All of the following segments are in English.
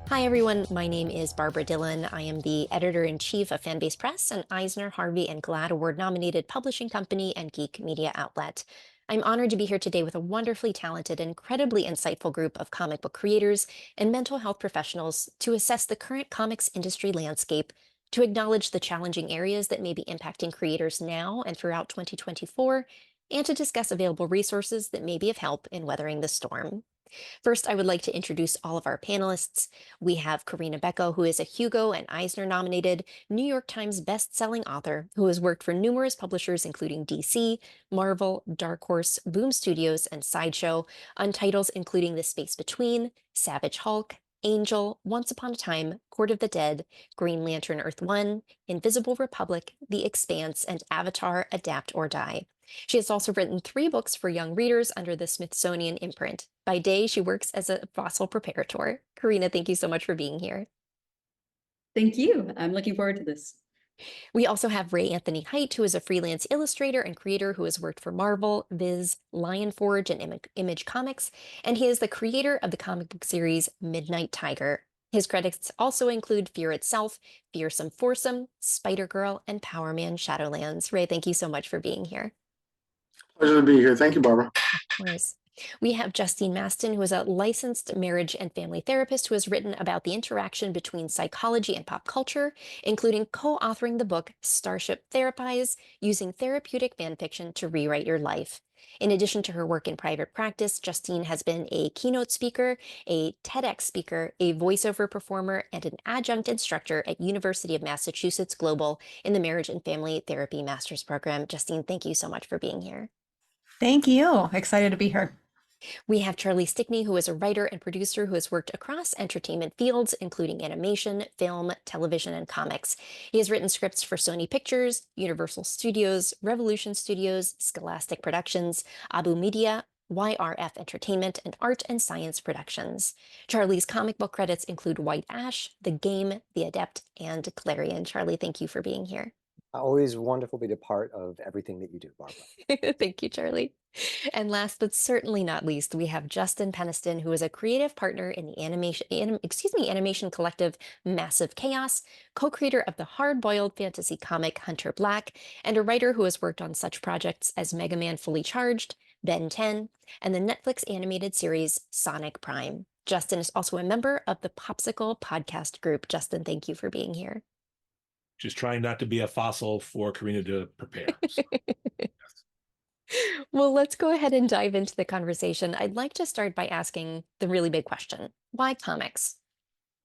Hi, everyone. My name is Barbra Dillon. I am the editor-in-chief of Fanbase Press, an Eisner, Harvey, and GLAAD Award-nominated publishing company and geek media outlet. I'm honored to be here today with a wonderfully talented, incredibly insightful group of comic book creators and mental health professionals to assess the current comics industry landscape, to acknowledge the challenging areas that may be impacting creators now and throughout 2024, and to discuss available resources that may be of help in weathering the storm. First, I would like to introduce all of our panelists. We have Corinna Bechko, who is a Hugo and Eisner nominated New York Times best-selling author who has worked for numerous publishers including DC, Marvel, Dark Horse, Boom Studios, and Sideshow on titles including The Space Between, Savage Hulk, Angel, Once Upon a Time, Court of the Dead, Green Lantern Earth 1, Invisible Republic, The Expanse, and Avatar: Adapt or Die. She has also written 3 books for young readers under the Smithsonian imprint. By day, she works as a fossil preparator. Corinna, thank you so much for being here. Thank you. I'm looking forward to this. We also have Ray Anthony Height, who is a freelance illustrator and creator who has worked for Marvel, Viz, Lionforge, and Image Comics, and he is the creator of the comic book series Midnight Tiger. His credits also include Fear Itself, Fearsome Foursome, Spider-Girl, and Power Man Shadowlands. Ray, thank you so much for being here. Pleasure to be here. Thank you, Barbara. Of course. We have Justine Mastin, who is a licensed marriage and family therapist who has written about the interaction between psychology and pop culture, including co-authoring the book Starship Therapies, Using Therapeutic Fanfiction to Rewrite Your Life. In addition to her work in private practice, Justine has been a keynote speaker, a TEDx speaker, a voiceover performer, and an adjunct instructor at University of Massachusetts Global in the Marriage and Family Therapy Master's Program. Justine, thank you so much for being here. Thank you. Excited to be here. We have Charlie Stickney, who is a writer and producer who has worked across entertainment fields, including animation, film, television, and comics. He has written scripts for Sony Pictures, Universal Studios, Revolution Studios, Scholastic Productions, Abu Media, YRF Entertainment, and Art and Science Productions. Charlie's comic book credits include White Ash, The Game, The Adept, and Clarion. Charlie, thank you for being here. Always wonderful to be a part of everything that you do, Barbara. Thank you, Charlie. And last but certainly not least, we have Justin Peniston, who is a creative partner in the animation collective Massive Chaos, co-creator of the hard-boiled fantasy comic Hunter Black, and a writer who has worked on such projects as Mega Man Fully Charged, Ben 10, and the Netflix animated series Sonic Prime. Justin is also a member of the Popsicle podcast group. Justin, thank you for being here. Just trying not to be a fossil for Corinna to prepare. So, yes. Well, let's go ahead and dive into the conversation. I'd like to start by asking the really big question. Why comics?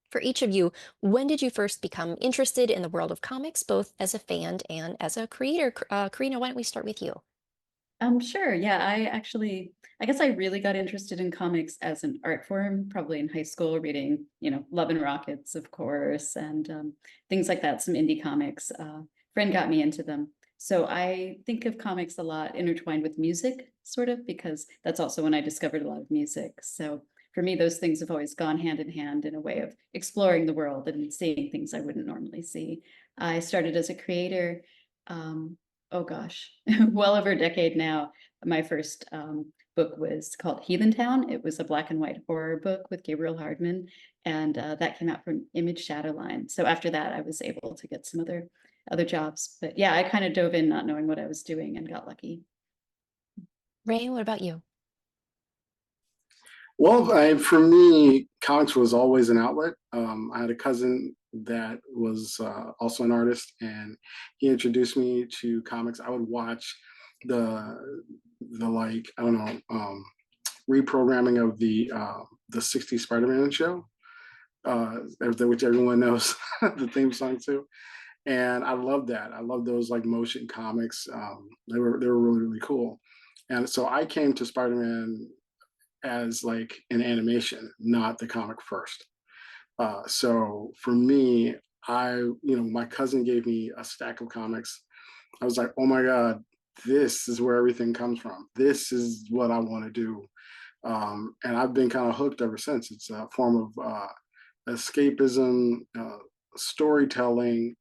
For each of you, when did you first become interested in the world of comics, both as a fan and as a creator? Corinna, why don't we start with you? Sure. Yeah, I guess I really got interested in comics as an art form, probably in high school, reading, Love and Rockets, of course, and things like that, some indie comics. Friend got me into them. So I think of comics a lot intertwined with music, sort of, because that's also when I discovered a lot of music. So for me, those things have always gone hand in hand in a way of exploring the world and seeing things I wouldn't normally see. I started as a creator. Oh gosh, well over a decade now. My first book was called Heathen Town. It was a black and white horror book with Gabriel Hardman, and that came out from Image Shadowline. So after that, I was able to get some other jobs. But yeah, I kind of dove in not knowing what I was doing and got lucky. Ray, what about you? Well, for me, comics was always an outlet. I had a cousin that was also an artist, and he introduced me to comics. I would watch the like, I don't know, reprogramming of the '60s Spider-Man show, which everyone knows the theme song to, and I loved that. I loved those like motion comics. They were really really cool, and so I came to Spider-Man as like an animation, not the comic first. So for me, my cousin gave me a stack of comics. I was like, oh my God, this is where everything comes from. This is what I want to do. And I've been kind of hooked ever since. It's a form of escapism, storytelling,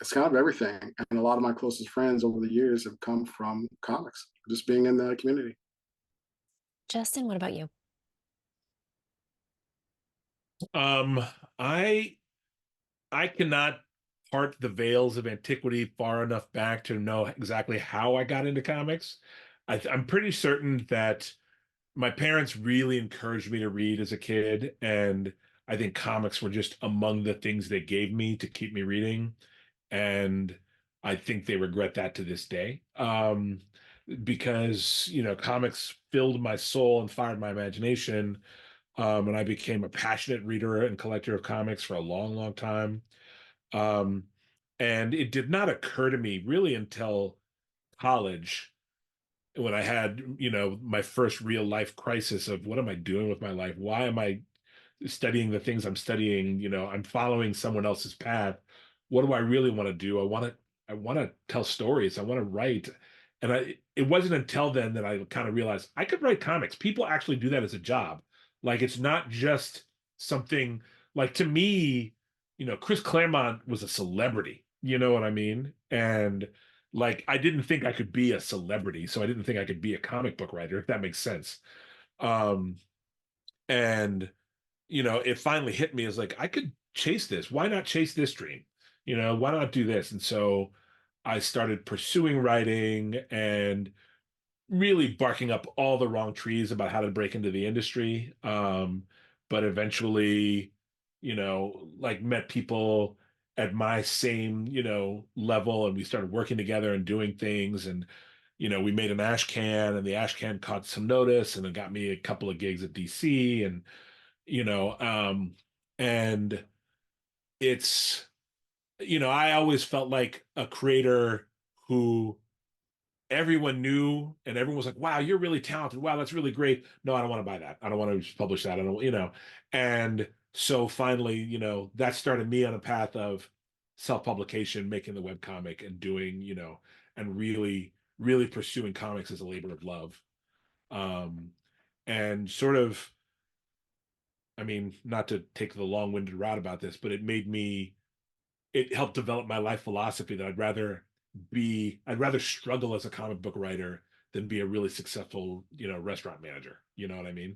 it's kind of everything. And a lot of my closest friends over the years have come from comics, just being in the community. Justin, what about you? Um, I I cannot part the veils of antiquity far enough back to know exactly how I got into comics. I'm pretty certain that my parents really encouraged me to read as a kid, and I think comics were just among the things they gave me to keep me reading. And I think they regret that to this day. Because, comics filled my soul and fired my imagination. And I became a passionate reader and collector of comics for a long, long time. Um, and it did not occur to me really until college when I had, my first real life crisis of what am I doing with my life? Why am I studying the things I'm studying? I'm following someone else's path. What do I really want to do? I want to tell stories. I want to write. And it wasn't until then that I kind of realized I could write comics. People actually do that as a job. Like it's not just something like to me, Chris Claremont was a celebrity. You know what I mean? And like I didn't think I could be a celebrity, so I didn't think I could be a comic book writer, if that makes sense. Um, and it finally hit me as like I could chase this. Why not chase this dream? Why not do this? And so I started pursuing writing and really barking up all the wrong trees about how to break into the industry. But eventually, like met people at my same, level, and we started working together and doing things. And, we made an ash can, and the ash can caught some notice, and it got me a couple of gigs at DC, and you know, um, and it's, I always felt like a creator who everyone knew and everyone was like, wow, you're really talented. Wow, that's really great. No, I don't want to buy that. I don't want to publish that. I don't. And so finally, that started me on a path of self-publication, making the webcomic and doing, and really, really pursuing comics as a labor of love. Um, and sort of, I mean, not to take the long-winded route about this, but it helped develop my life philosophy that I'd rather struggle as a comic book writer than be a really successful, restaurant manager. You know what I mean?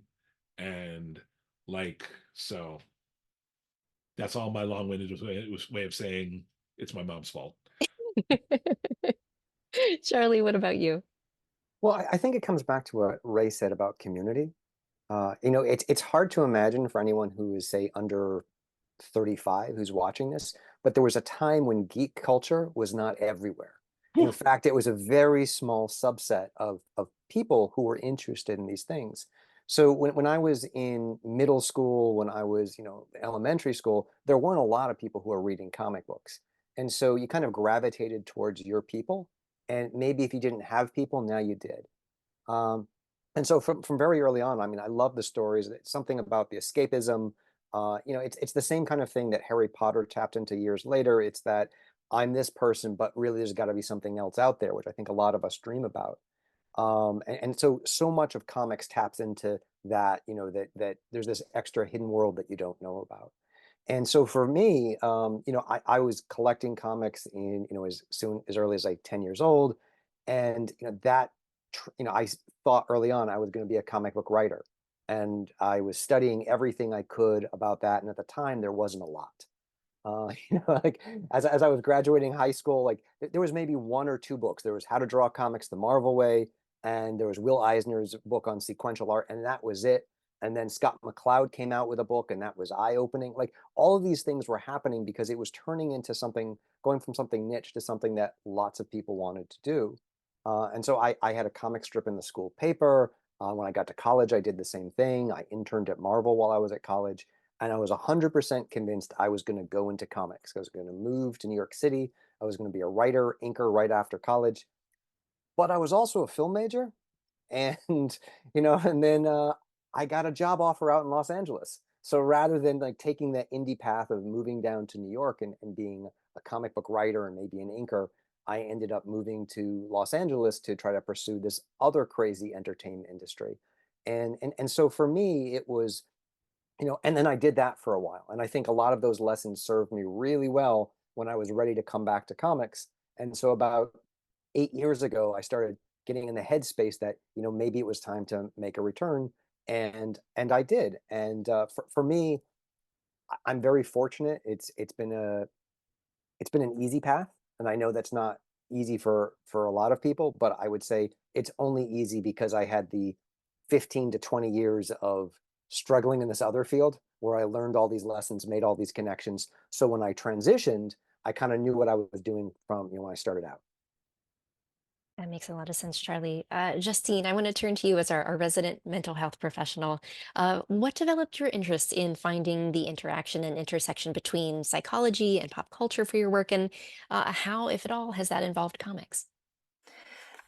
And like, so that's all my long-winded way of saying it's my mom's fault. Charlie, what about you? Well, I think it comes back to what Ray said about community. It's hard to imagine for anyone who is, say, under 35 who's watching this, but there was a time when geek culture was not everywhere. In fact, it was a very small subset of people who were interested in these things. So when I was in middle school, when I was, elementary school, there weren't a lot of people who were reading comic books. And so you kind of gravitated towards your people. And maybe if you didn't have people, now you did. Um, and so from very early on, I mean, I love the stories. It's something about the escapism. It's the same kind of thing that Harry Potter tapped into years later. It's that I'm this person, but really there's got to be something else out there, which I think a lot of us dream about. And so much of comics taps into that, that there's this extra hidden world that you don't know about. And so for me, I was collecting comics in, as early as like 10 years old. And, I thought early on I was going to be a comic book writer. And I was studying everything I could about that. And at the time, there wasn't a lot. Like as I was graduating high school, like there was maybe one or two books. There was How to Draw Comics the Marvel Way, and there was Will Eisner's book on sequential art, and that was it. And then Scott McCloud came out with a book, and that was eye-opening. Like all of these things were happening because it was turning into something, going from something niche to something that lots of people wanted to do. And so I had a comic strip in the school paper. When I got to college, I did the same thing. I interned at Marvel while I was at college. And I was 100% convinced I was going to go into comics. I was going to move to New York City. I was going to be a writer, inker right after college. But I was also a film major. And, and then I got a job offer out in Los Angeles. So rather than like taking that indie path of moving down to New York and being a comic book writer and maybe an inker, I ended up moving to Los Angeles to try to pursue this other crazy entertainment industry. And so for me, it was, and then I did that for a while. And I think a lot of those lessons served me really well when I was ready to come back to comics. And so about 8 years ago, I started getting in the headspace that, maybe it was time to make a return. And I did. And for me, I'm very fortunate. It's been an easy path, and I know that's not easy for a lot of people, but I would say it's only easy because I had the 15 to 20 years of struggling in this other field where I learned all these lessons, made all these connections. So when I transitioned, I kind of knew what I was doing from, when I started out. That makes a lot of sense, Charlie. Justine, I want to turn to you as our resident mental health professional. What developed your interest in finding the interaction and intersection between psychology and pop culture for your work, and how, if at all, has that involved comics?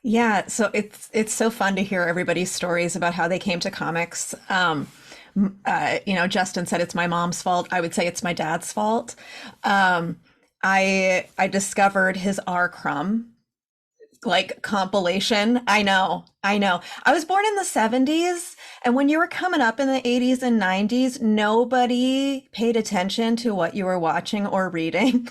Yeah, so it's so fun to hear everybody's stories about how they came to comics. Justin said it's my mom's fault. I would say it's my dad's fault. Um, I discovered his R. Crumb like compilation. I know, I know. I was born in the 70s, and when you were coming up in the 80s and 90s, nobody paid attention to what you were watching or reading.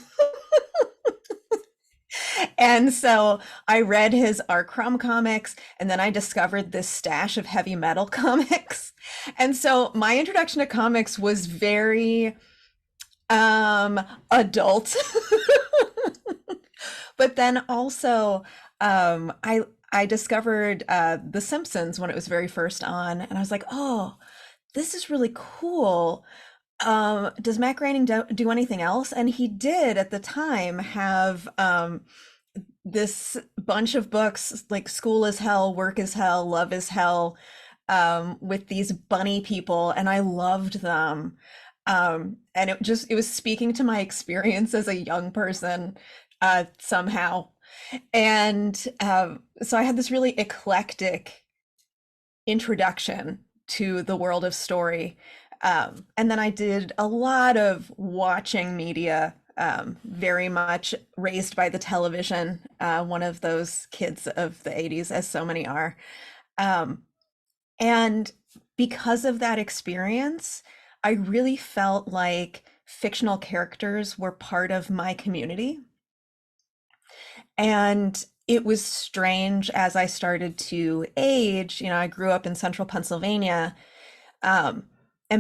And so I read his R. Crumb comics, and then I discovered this stash of heavy metal comics. And so my introduction to comics was very adult. But then also I discovered The Simpsons when it was very first on, and I was like, oh, this is really cool. Does Matt Groening do anything else? And he did at the time have this bunch of books like School is Hell, Work is Hell, Love is Hell, with these bunny people, and I loved them. And it was speaking to my experience as a young person somehow. And so I had this really eclectic introduction to the world of story. And then I did a lot of watching media, very much raised by the television, one of those kids of the 80s, as so many are. And because of that experience, I really felt like fictional characters were part of my community. And it was strange as I started to age. I grew up in central Pennsylvania, and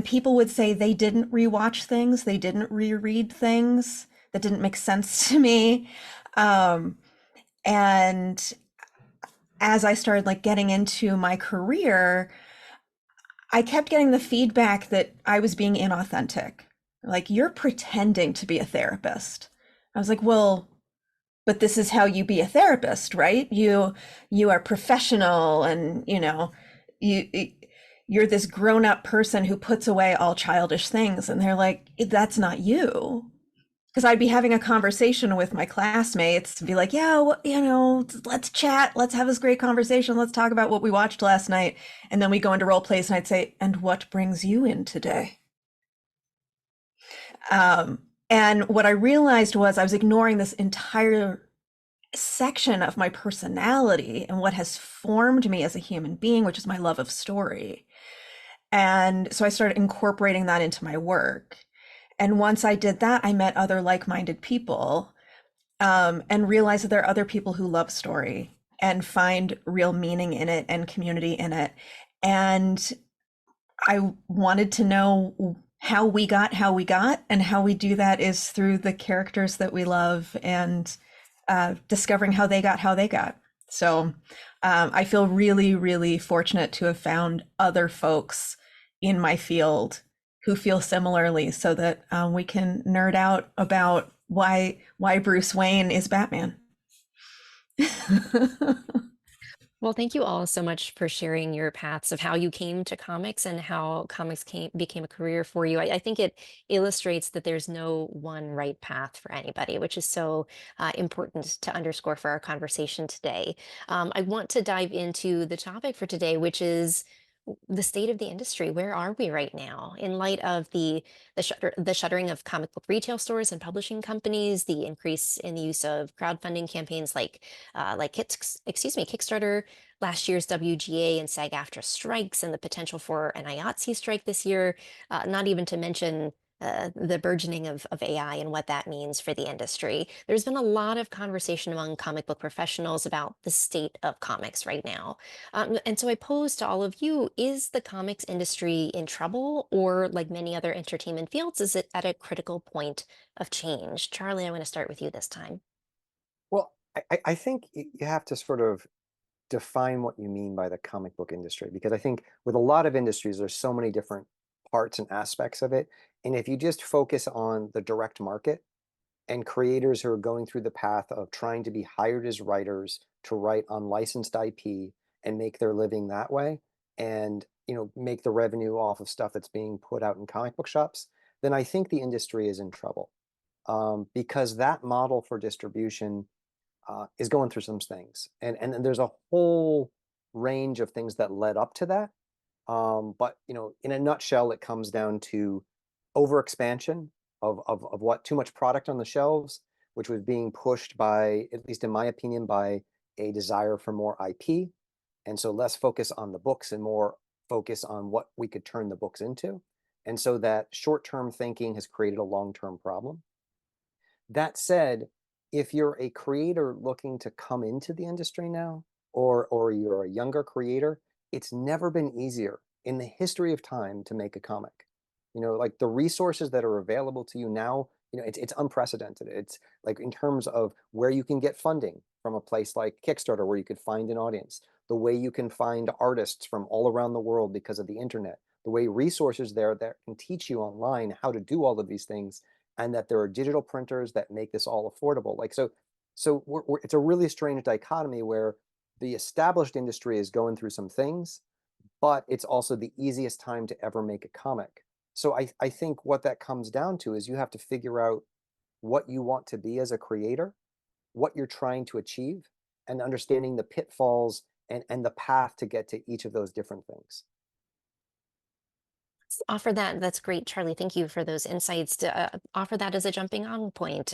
people would say they didn't rewatch things, they didn't reread things, that didn't make sense to me. And as I started like getting into my career, I kept getting the feedback that I was being inauthentic. Like, you're pretending to be a therapist. I was like, well, but this is how you be a therapist, right? You are professional, and you're this grown-up person who puts away all childish things. And they're like, that's not you. Because I'd be having a conversation with my classmates to be like, yeah, well, let's chat, let's have this great conversation, let's talk about what we watched last night. And then we go into role plays, and I'd say, and what brings you in today? And what I realized was I was ignoring this entire section of my personality and what has formed me as a human being, which is my love of story. And so I started incorporating that into my work. And once I did that, I met other like-minded people, and realized that there are other people who love story and find real meaning in it and community in it. And I wanted to know how we got, and how we do that is through the characters that we love, and discovering how they got. So I feel really, really fortunate to have found other folks in my field who feel similarly, so that we can nerd out about why Bruce Wayne is Batman. Well, thank you all so much for sharing your paths of how you came to comics and how comics became a career for you. I think it illustrates that there's no one right path for anybody, which is so important to underscore for our conversation today. I want to dive into the topic for today, which is the state of the industry. Where are we right now in light of the shuttering of comic book retail stores and publishing companies, the increase in the use of crowdfunding campaigns Kickstarter, last year's WGA and SAG-AFTRA strikes, and the potential for an IATSE strike this year, not even to mention the burgeoning of AI and what that means for the industry. There's been a lot of conversation among comic book professionals about the state of comics right now. And so I pose to all of you, is the comics industry in trouble, or like many other entertainment fields, is it at a critical point of change? Charlie, I want to start with you this time. Well, I think you have to sort of define what you mean by the comic book industry, because I think with a lot of industries, there's so many different parts and aspects of it. And if you just focus on the direct market and creators who are going through the path of trying to be hired as writers to write unlicensed IP and make their living that way, and make the revenue off of stuff that's being put out in comic book shops, then I think the industry is in trouble, because that model for distribution is going through some things, and there's a whole range of things that led up to that. But in a nutshell, it comes down to overexpansion of what too much product on the shelves, which was being pushed by, at least in my opinion, by a desire for more IP, and so less focus on the books and more focus on what we could turn the books into. And so that short-term thinking has created a long-term problem. That said, if you're a creator looking to come into the industry now, or you're a younger creator, it's never been easier in the history of time to make a comic. Like the resources that are available to you now, it's unprecedented. It's like in terms of where you can get funding from a place like Kickstarter, where you could find an audience, the way you can find artists from all around the world because of the internet, the way resources there that can teach you online how to do all of these things, and that there are digital printers that make this all affordable. Like so it's a really strange dichotomy where the established industry is going through some things, but it's also the easiest time to ever make a comic. So I think what that comes down to is you have to figure out what you want to be as a creator, what you're trying to achieve, and understanding the pitfalls and the path to get to each of those different things. Offer that. That's great, Charlie. Thank you for those insights. To offer that as a jumping on point.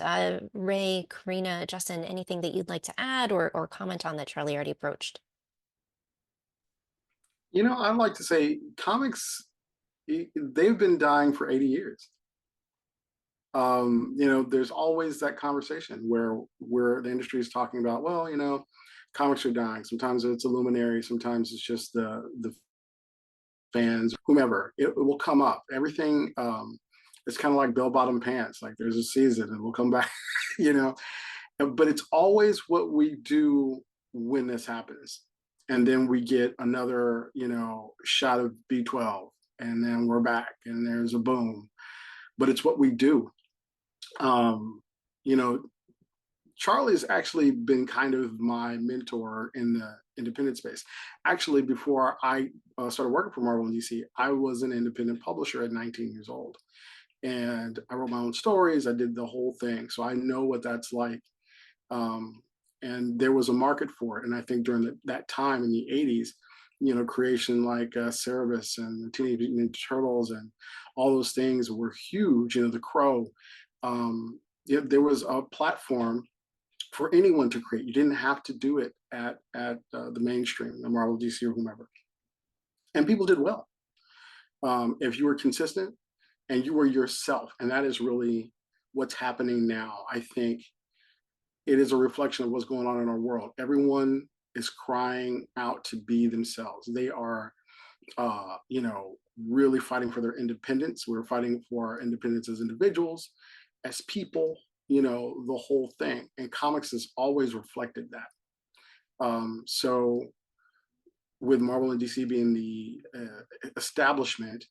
Ray, Corinna, Justin, anything that you'd like to add or comment on that Charlie already approached? I'd like to say comics, they've been dying for 80 years. There's always that conversation where the industry is talking about, well, comics are dying. Sometimes it's a luminary, sometimes it's just the fans, whomever. It will come up. Everything, it's kind of like bell bottom pants. Like there's a season and we'll come back, you know. But it's always what we do when this happens. And then we get another, shot of B12, and then we're back and there's a boom. But it's what we do. You know, Charlie's actually been kind of my mentor in the independent space. Actually, before I started working for Marvel and DC, I was an independent publisher at 19 years old. And I wrote my own stories. I did the whole thing. So I know what that's like. And there was a market for it. And I think during that time in the 80s, creation like Cerebus and the Teenage Mutant Ninja Turtles and all those things were huge. The Crow. There was a platform for anyone to create. You didn't have to do it at the mainstream, the Marvel, DC, or whomever. And people did well. If you were consistent and you were yourself, and that is really what's happening now. I think it is a reflection of what's going on in our world. Everyone is crying out to be themselves. They are, really fighting for their independence. We're fighting for our independence as individuals, as people, the whole thing. And comics has always reflected that. So with Marvel and DC being the establishment,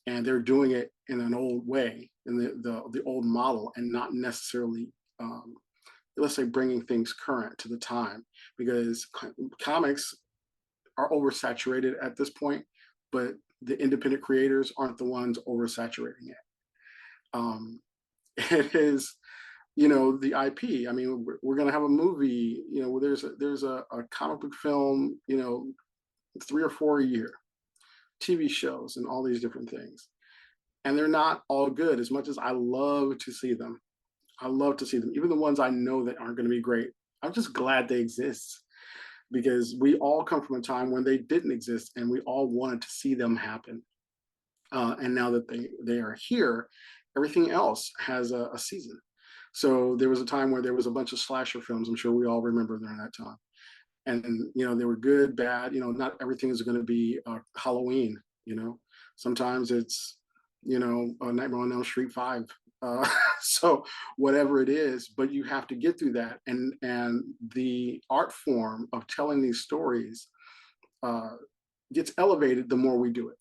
and they're doing it in an old way, in the old model, and not necessarily, let's say, bringing things current to the time, because comics are oversaturated at this point, but the independent creators aren't the ones oversaturating it. It is, the IP. I mean, we're going to have a movie. There's a comic book film. 3 or 4 a year, TV shows, and all these different things, and they're not all good. As much as I love to see them, even the ones I know that aren't going to be great. I'm just glad they exist, because we all come from a time when they didn't exist, and we all wanted to see them happen. And now that they are here, everything else has a season. So there was a time where there was a bunch of slasher films. I'm sure we all remember during that time. And, they were good, bad, not everything is going to be Halloween, sometimes it's, Nightmare on Elm Street 5. So whatever it is, but you have to get through that. And the art form of telling these stories uh, gets elevated the more we do it.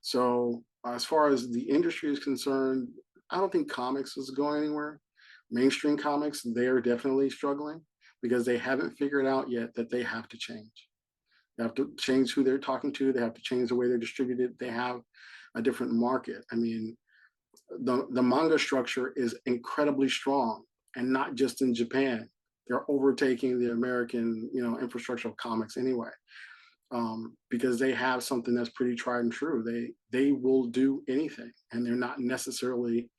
So as far as the industry is concerned, I don't think comics is going anywhere. Mainstream comics, they're definitely struggling because they haven't figured out yet that they have to change. They have to change who they're talking to. They have to change the way they're distributed. They have a different market. I mean, the manga structure is incredibly strong, and not just in Japan. They're overtaking the American, infrastructure of comics anyway, because they have something that's pretty tried and true. They will do anything, and they're not necessarily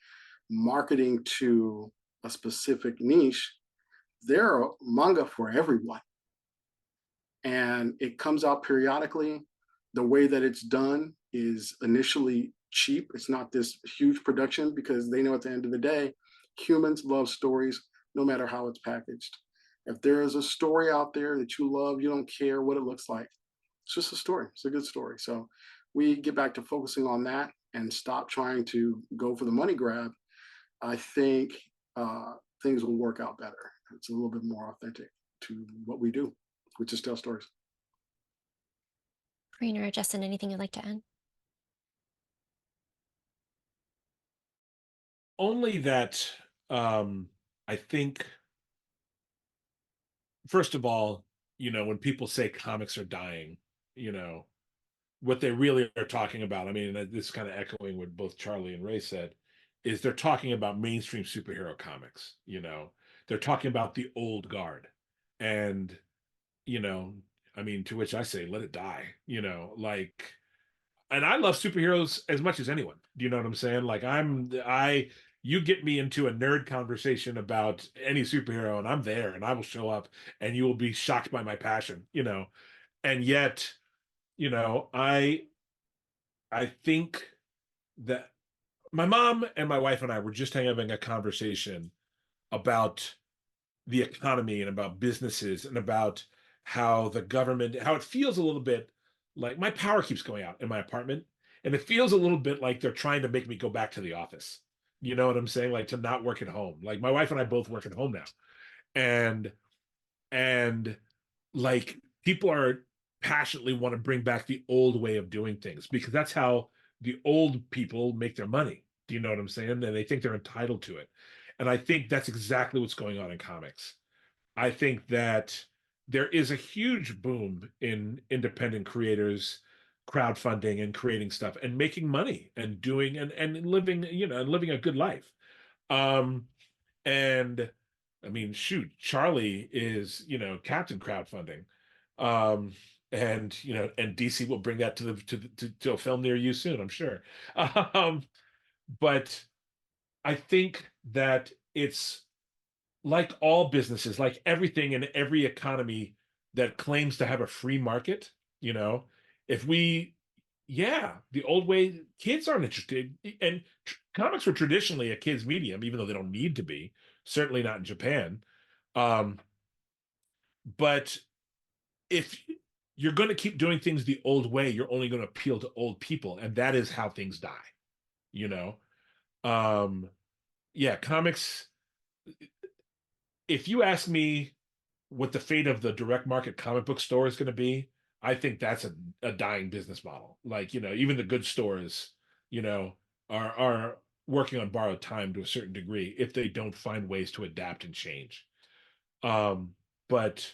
marketing to a specific niche. They're manga for everyone, and it comes out periodically. The way that it's done is initially cheap. It's not this huge production because they know at the end of the day, humans love stories no matter how it's packaged. If there is a story out there that you love, you don't care what it looks like. It's just a story. It's a good story. So we get back to focusing on that and stop trying to go for the money grab. I think things will work out better. It's a little bit more authentic to what we do, which is tell stories. Corinna or Justin, anything you'd like to add? Only that I think, first of all, when people say comics are dying, what they really are talking about, I mean, this is kind of echoing what both Charlie and Ray said, is they're talking about mainstream superhero comics. They're talking about the old guard. And, I mean, to which I say, let it die, like, and I love superheroes as much as anyone. Do you know what I'm saying? Like you get me into a nerd conversation about any superhero and I'm there and I will show up and you will be shocked by my passion, And yet, I think that my mom and my wife and I were just having a conversation about the economy and about businesses and about how the government, how it feels a little bit like my power keeps going out in my apartment. And it feels a little bit like they're trying to make me go back to the office. You know what I'm saying? Like to not work at home. Like my wife and I both work at home now. And and like people are passionately want to bring back the old way of doing things because that's how the old people make their money. Do you know what I'm saying? And they think they're entitled to it. And I think that's exactly what's going on in comics. I think that there is a huge boom in independent creators crowdfunding and creating stuff and making money and doing and living, and living a good life. Um, and I mean, shoot, Charlie is, Captain Crowdfunding. Um, and DC will bring that to a film near you soon, I'm sure. Um, but I think that it's like all businesses, like everything in every economy that claims to have a free market, if we, yeah, the old way, kids aren't interested. And comics were traditionally a kid's medium, even though they don't need to be, certainly not in Japan. Um, but if you're going to keep doing things the old way, you're only going to appeal to old people. And that is how things die, you know? Um, yeah, comics, if you ask me what the fate of the direct market comic book store is going to be, I think that's a dying business model. Like, even the good stores, are working on borrowed time to a certain degree if they don't find ways to adapt and change. But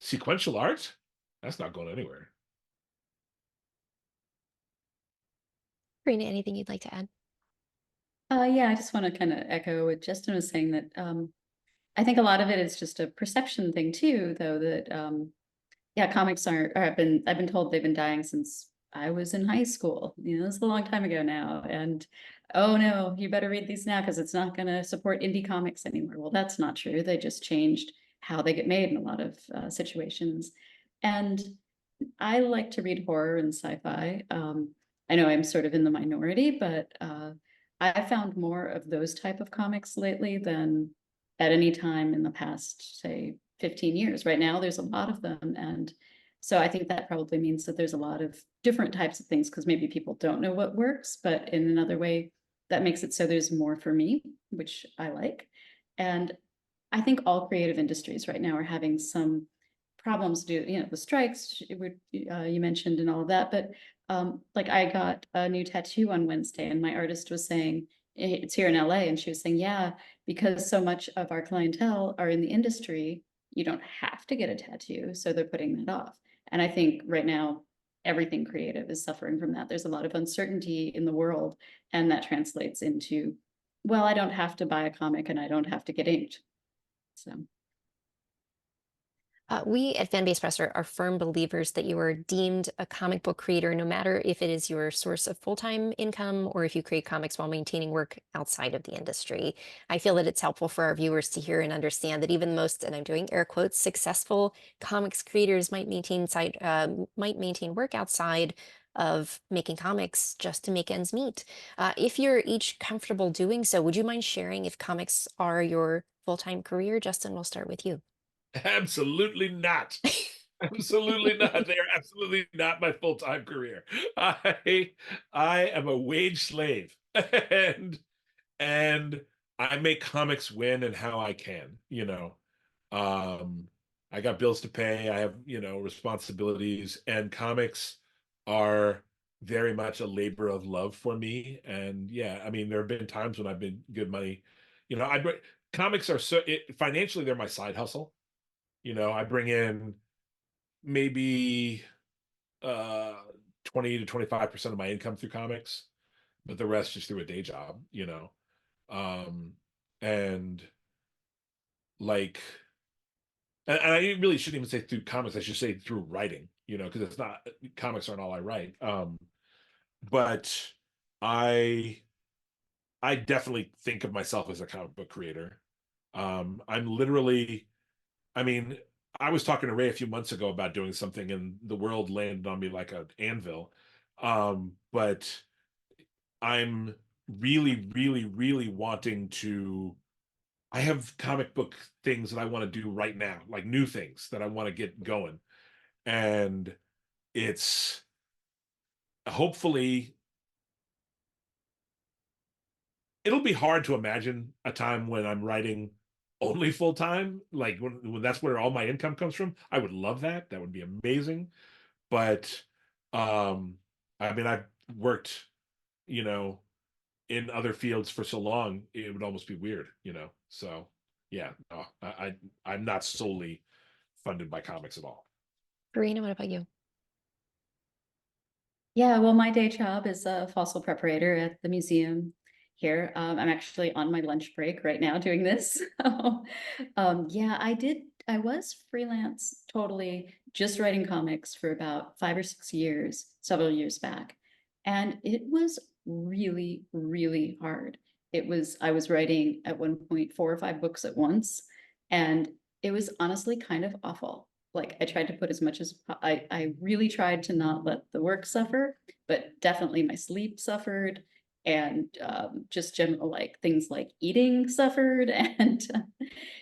sequential art, that's not going anywhere. Corinna, anything you'd like to add? Yeah, I just want to kind of echo what Justin was saying that I think a lot of it is just a perception thing too, though, that yeah, comics aren't, or I've been told they've been dying since I was in high school. It's a long time ago now. And oh no, you better read these now because it's not going to support indie comics anymore. Well, that's not true. They just changed how they get made in a lot of situations. And I like to read horror and sci-fi. I know I'm sort of in the minority, but I found more of those type of comics lately than at any time in the past, say, 15 years. Right now, there's a lot of them. And so I think that probably means that there's a lot of different types of things because maybe people don't know what works, but in another way, that makes it so there's more for me, which I like. And I think all creative industries right now are having some problems due, the strikes you mentioned and all of that. But like I got a new tattoo on Wednesday, and my artist was saying it's here in LA, and she was saying, yeah, because so much of our clientele are in the industry, you don't have to get a tattoo, so they're putting that off. And I think right now everything creative is suffering from that. There's a lot of uncertainty in the world, and that translates into, well, I don't have to buy a comic and I don't have to get inked. So We at Fanbase Press are firm believers that you are deemed a comic book creator, no matter if it is your source of full-time income or if you create comics while maintaining work outside of the industry. I feel that it's helpful for our viewers to hear and understand that even the most, and I'm doing air quotes, successful comics creators might maintain work outside of making comics just to make ends meet. If you're each comfortable doing so, would you mind sharing if comics are your full-time career? Justin, we'll start with you. Absolutely not. Absolutely not. They are absolutely not my full-time career. I I am a wage slave, and and I make comics when and how I can, you know. Um, I got bills to pay, I have, responsibilities, and comics are very much a labor of love for me. And yeah, I mean, there have been times when I've been good money. Comics are financially, they're my side hustle. I bring in maybe uh 20 to 25% of my income through comics, but the rest just through a day job. Um and like and I really shouldn't even say through comics, I should say through writing, because it's not comics aren't all I write. But I I definitely think of myself as a comic book creator. I'm literally I mean, I was talking to Ray a few months ago about doing something, and the world landed on me like an anvil. But I'm really, really, really wanting to. I have comic book things that I want to do right now, like new things that I want to get going. And it's hopefully, it'll be hard to imagine a time when I'm writing only full time, like when that's where all my income comes from. I would love that. That would be amazing. But um I mean, I've worked, you know in other fields for so long, it would almost be weird. So yeah, no, I'm not solely funded by comics at all. Karina, what about you? yeah, well, my day job is a fossil preparator at the museum here. I'm actually on my lunch break right now doing this. Yeah, I was freelance totally just writing comics for about 5 or 6 years, several years back. And it was really, really hard. I was writing at one point 4 or 5 books at once, and it was honestly kind of awful. Like I tried to put as much as I really tried to not let the work suffer, but definitely my sleep suffered, and just general like things like eating suffered, and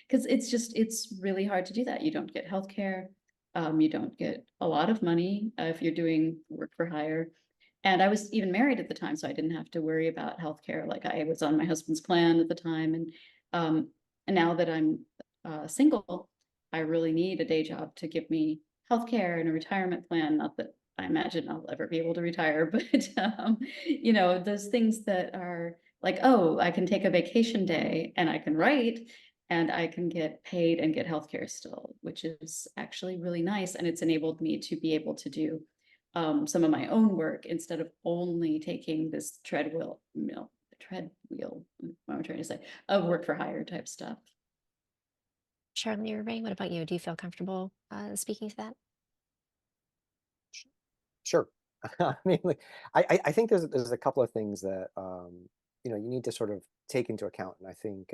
because it's really hard to do that. You don't get healthcare, you don't get a lot of money if you're doing work for hire. And I was even married at the time, so I didn't have to worry about healthcare. Like I was on my husband's plan at the time, um, and now that I'm single, I really need a day job to give me healthcare and a retirement plan. Not that I imagine I'll ever be able to retire, but those things that are like, oh, I can take a vacation day and I can write and I can get paid and get healthcare still, which is actually really nice. And it's enabled me to be able to do some of my own work instead of only taking this treadwheel, what am I trying to say, of work for hire type stuff. Charlie or Ray, what about you? Do you feel comfortable speaking to that? Sure. I mean, like, I think there's a couple of things that you need to sort of take into account. And I think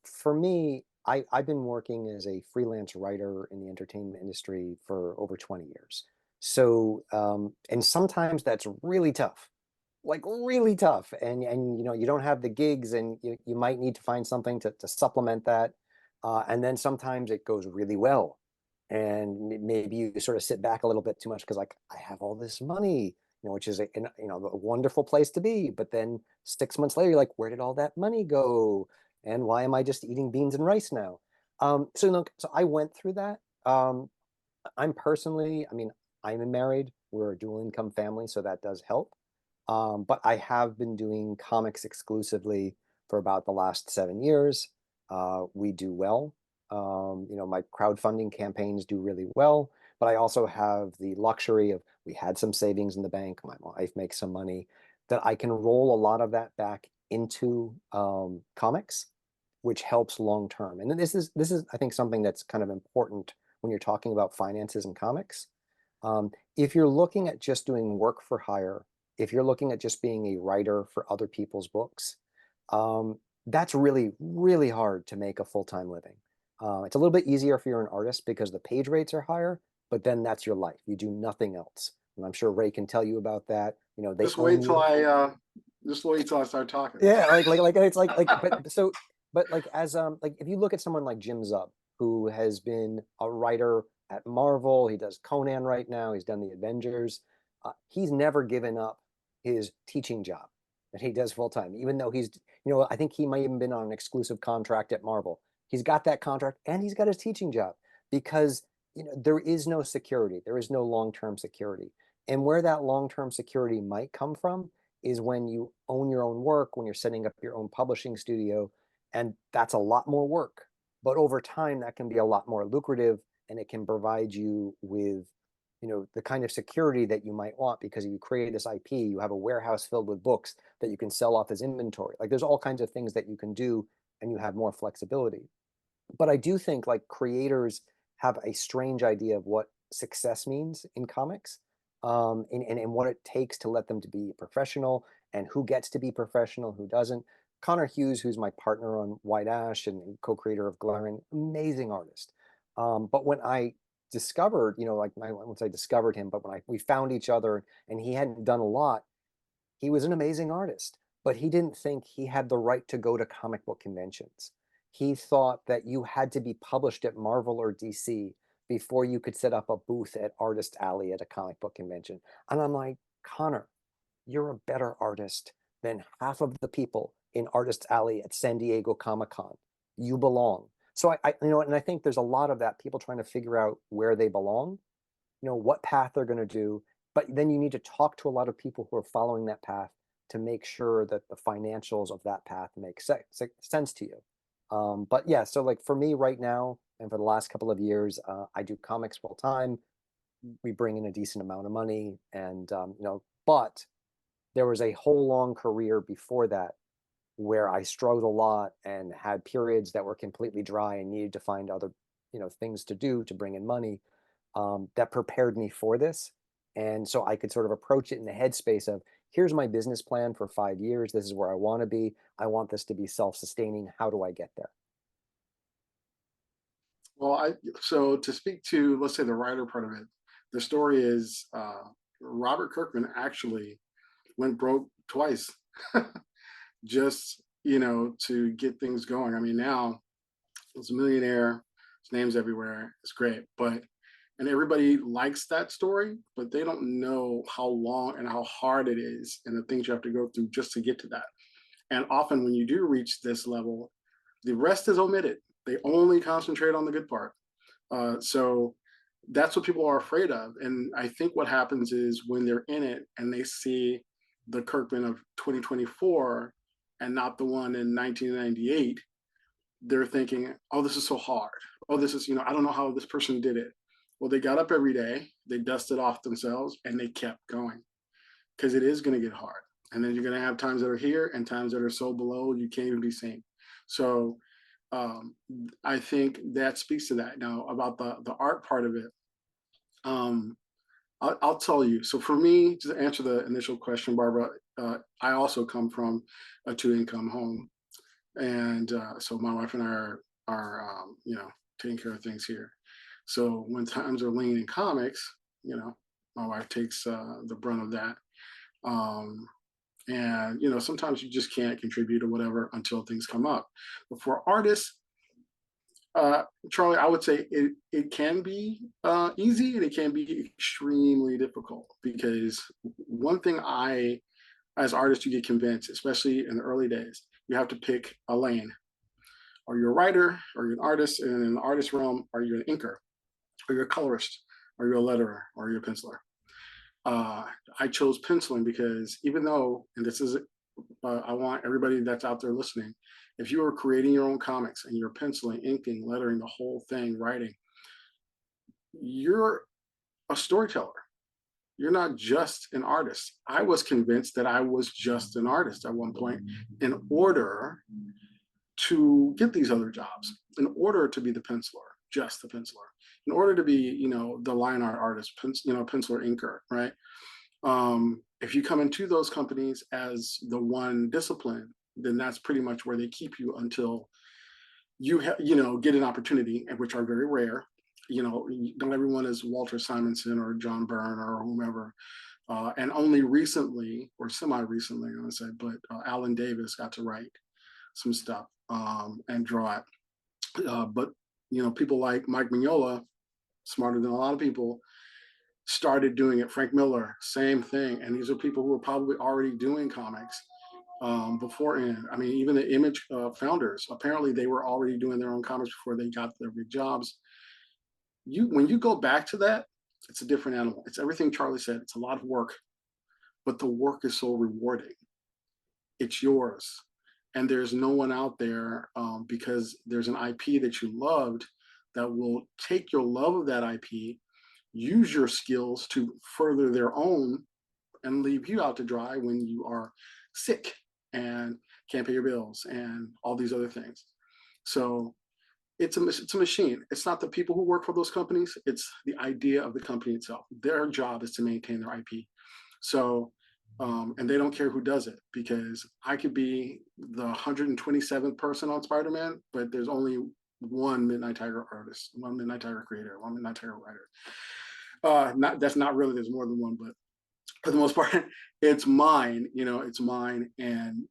for me, I've been working as a freelance writer in the entertainment industry for over 20 years. So and sometimes that's really tough. like really tough, and you know, you don't have the gigs, and you might need to find something to supplement that. And then sometimes it goes really well, and maybe you sort of sit back a little bit too much because like I have all this money, you know, which is you know, a wonderful place to be. But then 6 months later, you're like, where did all that money go? And why am I just eating beans and rice now? So look, so I went through that. I'm personally, I mean, I'm married. We're a dual income family, so that does help. But I have been doing comics exclusively for about the last 7 years. We do well. You know, my crowdfunding campaigns do really well, but I also have the luxury of we had some savings in the bank. My wife makes some money that I can roll a lot of that back into comics, which helps long term. And this is I think something that's kind of important when you're talking about finances and comics. If you're looking at just doing work for hire, if you're looking at just being a writer for other people's books, that's really, really hard to make a full-time living. It's a little bit easier if you're an artist because the page rates are higher, but then that's your life. You do nothing else. And I'm sure Ray can tell you about that. You know, they Just own wait till you. I just wait till I start talking. Yeah, like it's but like as like if you look at someone like Jim Zub, who has been a writer at Marvel, he does Conan right now, he's done the Avengers. He's never given up his teaching job that he does full time, even though he's, you know, I think he might even been on an exclusive contract at Marvel. He's got that contract and he's got his teaching job because, you know, there is no security, there is no long-term security. And where that long-term security might come from is when you own your own work, when you're setting up your own publishing studio, and that's a lot more work. But over time, that can be a lot more lucrative, and it can provide you with, you know, the kind of security that you might want because you create this IP, you have a warehouse filled with books that you can sell off as inventory. Like there's all kinds of things that you can do, and you have more flexibility. But I do think like creators have a strange idea of what success means in comics, and what it takes to let them to be professional and who gets to be professional, who doesn't. Connor Hughes, who's my partner on White Ash and co-creator of Glaring, amazing artist. But when I discovered, you know, like once I discovered him, but when we found each other and he hadn't done a lot, he was an amazing artist, but he didn't think he had the right to go to comic book conventions. He thought that you had to be published at Marvel or DC before you could set up a booth at Artist Alley at a comic book convention. And I'm like, Connor, you're a better artist than half of the people in Artist Alley at San Diego Comic-Con. You belong. So you know, and I think there's a lot of that, people trying to figure out where they belong, you know, what path they're going to do. But then you need to talk to a lot of people who are following that path to make sure that the financials of that path make sense to you. But yeah, so like for me right now, and for the last couple of years, I do comics full time. We bring in a decent amount of money, and you know, but there was a whole long career before that where I struggled a lot and had periods that were completely dry and needed to find other, you know, things to do to bring in money, that prepared me for this. And so I could sort of approach it in the headspace of here's my business plan for 5 years. This is where I want to be. I want this to be self-sustaining. How do I get there? Well, so to speak to, let's say, the writer part of it, the story is Robert Kirkman actually went broke twice, just, you know, to get things going. I mean, now he's a millionaire, his name's everywhere, it's great, but and everybody likes that story, but they don't know how long and how hard it is and the things you have to go through just to get to that. And often when you do reach this level, the rest is omitted. They only concentrate on the good part. So that's what people are afraid of. And I think what happens is when they're in it and they see the Kirkman of 2024 and not the one in 1998, they're thinking, oh, this is so hard. Oh, this is, you know, I don't know how this person did it. Well, they got up every day, they dusted off themselves, and they kept going because it is going to get hard. And then you're going to have times that are here and times that are so below you can't even be seen. So I think that speaks to that. Now about the art part of it, I'll tell you. So for me, to answer the initial question, Barbara, I also come from a two-income home, and so my wife and I are you know, taking care of things here. So when times are lean in comics, you know, my wife takes the brunt of that. Um, And, sometimes you just can't contribute or whatever until things come up. But for artists, Charlie, I would say it can be easy and it can be extremely difficult, because one thing as artists, you get convinced, especially in the early days, you have to pick a lane. Are you a writer? Are you an artist? And in the artist realm, are you an inker? Are you a colorist? Are you a letterer? Or are you a penciler? I chose penciling because even though, and this is, I want everybody that's out there listening, if you are creating your own comics and you're penciling, inking, lettering, the whole thing, writing, you're a storyteller. You're not just an artist. I was convinced that I was just an artist at one point in order to get these other jobs, in order to be the penciler, just the penciler, in order to be, the line art artist, penciler, inker, right? If you come into those companies as the one discipline, then that's pretty much where they keep you until you get an opportunity, and which are very rare. Not everyone is Walter Simonson or John Byrne or whomever. And only recently, or semi-recently, I'm gonna say, but Alan Davis got to write some stuff and draw it. But people like Mike Mignola, smarter than a lot of people, started doing it. Frank Miller, same thing. And these are people who were probably already doing comics beforehand. I mean, even the Image founders, apparently they were already doing their own comics before they got their big jobs. When you go back to that, it's a different animal. It's everything Charlie said. It's a lot of work, but the work is so rewarding. It's yours. And there's no one out there, because there's an IP that you loved, that will take your love of that IP, use your skills to further their own, and leave you out to dry when you are sick and can't pay your bills and all these other things. So it's a machine. It's not the people who work for those companies. It's the idea of the company itself. Their job is to maintain their IP. So, and they don't care who does it, because I could be the 127th person on Spider-Man, but there's only one Midnight Tiger artist, one Midnight Tiger creator, one Midnight Tiger writer. That's not really, there's more than one, but for the most part, it's mine, it's mine. And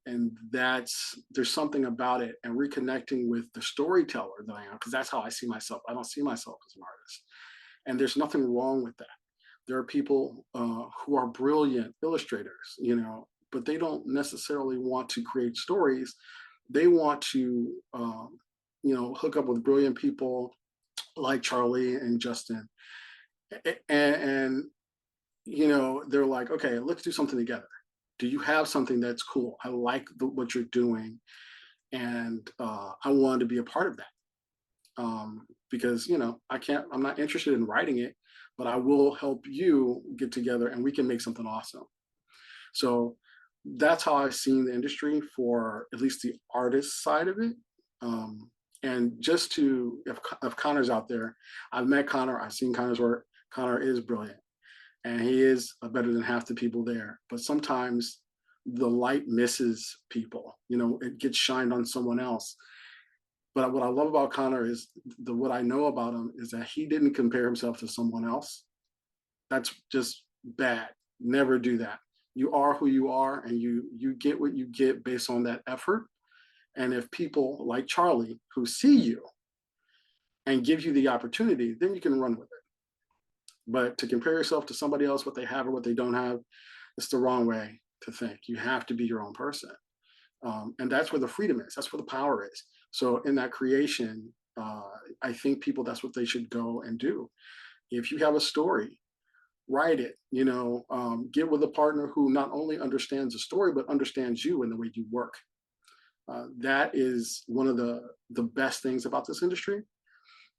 there's something about it, and reconnecting with the storyteller that I am, because that's how I see myself. I don't see myself as an artist. And there's nothing wrong with that. There are people who are brilliant illustrators, but they don't necessarily want to create stories. They want to, hook up with brilliant people like Charlie and Justin. And they're like, okay, let's do something together. Do you have something that's cool? I like what you're doing, and I want to be a part of that. Because I'm not interested in writing it, but I will help you get together and we can make something awesome. So that's how I've seen the industry, for at least the artist side of it. And just if Connor's out there, I've met Connor, I've seen Connor's work. Connor is brilliant, and he is better than half the people there. But sometimes the light misses people, it gets shined on someone else. But what I love about Connor is what I know about him is that he didn't compare himself to someone else. That's just bad. Never do that. You are who you are, and you get what you get based on that effort. And if people like Charlie, who see you and give you the opportunity, then you can run with it. But to compare yourself to somebody else, what they have or what they don't have, it's the wrong way to think. You have to be your own person. And that's where the freedom is. That's where the power is. So in that creation, I think people, that's what they should go and do. If you have a story, write it, get with a partner who not only understands the story, but understands you and the way you work. That is one of the best things about this industry,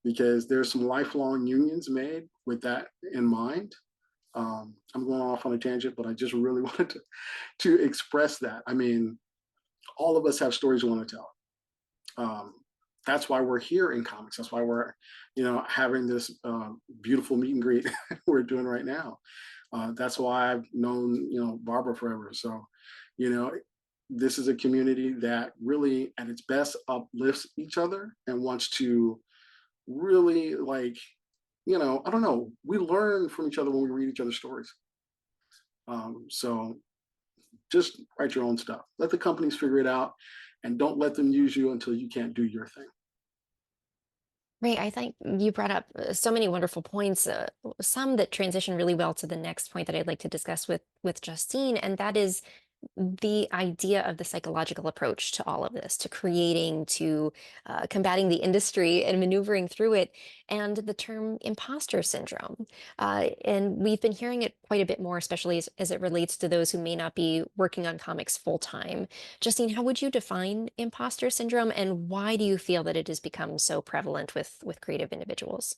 because there's some lifelong unions made with that in mind. I'm going off on a tangent, but I just really wanted to express that. I mean, all of us have stories we want to tell. That's why we're here in comics. That's why we're, having this beautiful meet and greet we're doing right now. That's why I've known, Barbra forever. So, this is a community that really, at its best, uplifts each other and wants to really, I don't know, we learn from each other when we read each other's stories. So just write your own stuff. Let the companies figure it out, and don't let them use you until you can't do your thing. Right. I think you brought up so many wonderful points, some that transition really well to the next point that I'd like to discuss with Justine, and that is the idea of the psychological approach to all of this, to creating, to combating the industry and maneuvering through it, and the term imposter syndrome. And we've been hearing it quite a bit more, especially as it relates to those who may not be working on comics full time. Justine, how would you define imposter syndrome, and why do you feel that it has become so prevalent with creative individuals?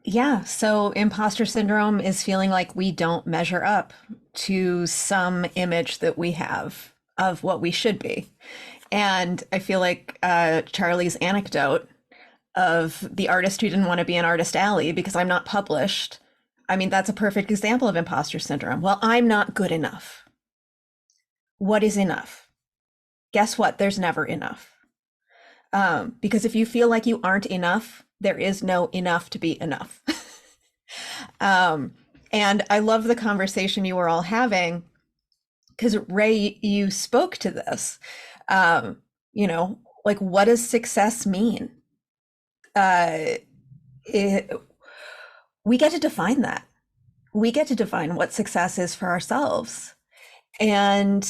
Yeah, so imposter syndrome is feeling like we don't measure up to some image that we have of what we should be. And I feel like Charlie's anecdote of the artist who didn't want to be in Artist Alley because I'm not published. I mean, that's a perfect example of imposter syndrome. Well, I'm not good enough. What is enough? Guess what? There's never enough. Because if you feel like you aren't enough, there is no enough to be enough. And I love the conversation you were all having, because Ray, you spoke to this. Like, what does success mean? We get to define that. We get to define what success is for ourselves. And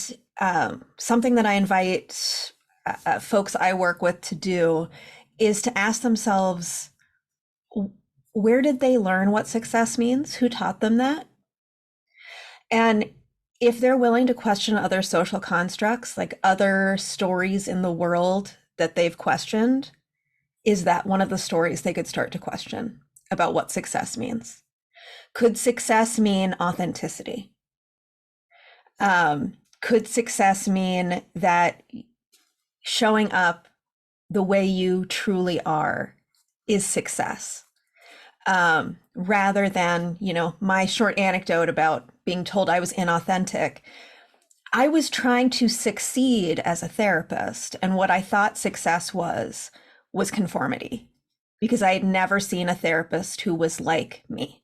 something that I invite folks I work with to do is to ask themselves, where did they learn what success means? Who taught them that? And if they're willing to question other social constructs, like other stories in the world that they've questioned, is that one of the stories they could start to question about what success means? Could success mean authenticity? Could success mean that showing up the way you truly are is success? Rather than, my short anecdote about being told I was inauthentic. I was trying to succeed as a therapist, and what I thought success was conformity, because I had never seen a therapist who was like me.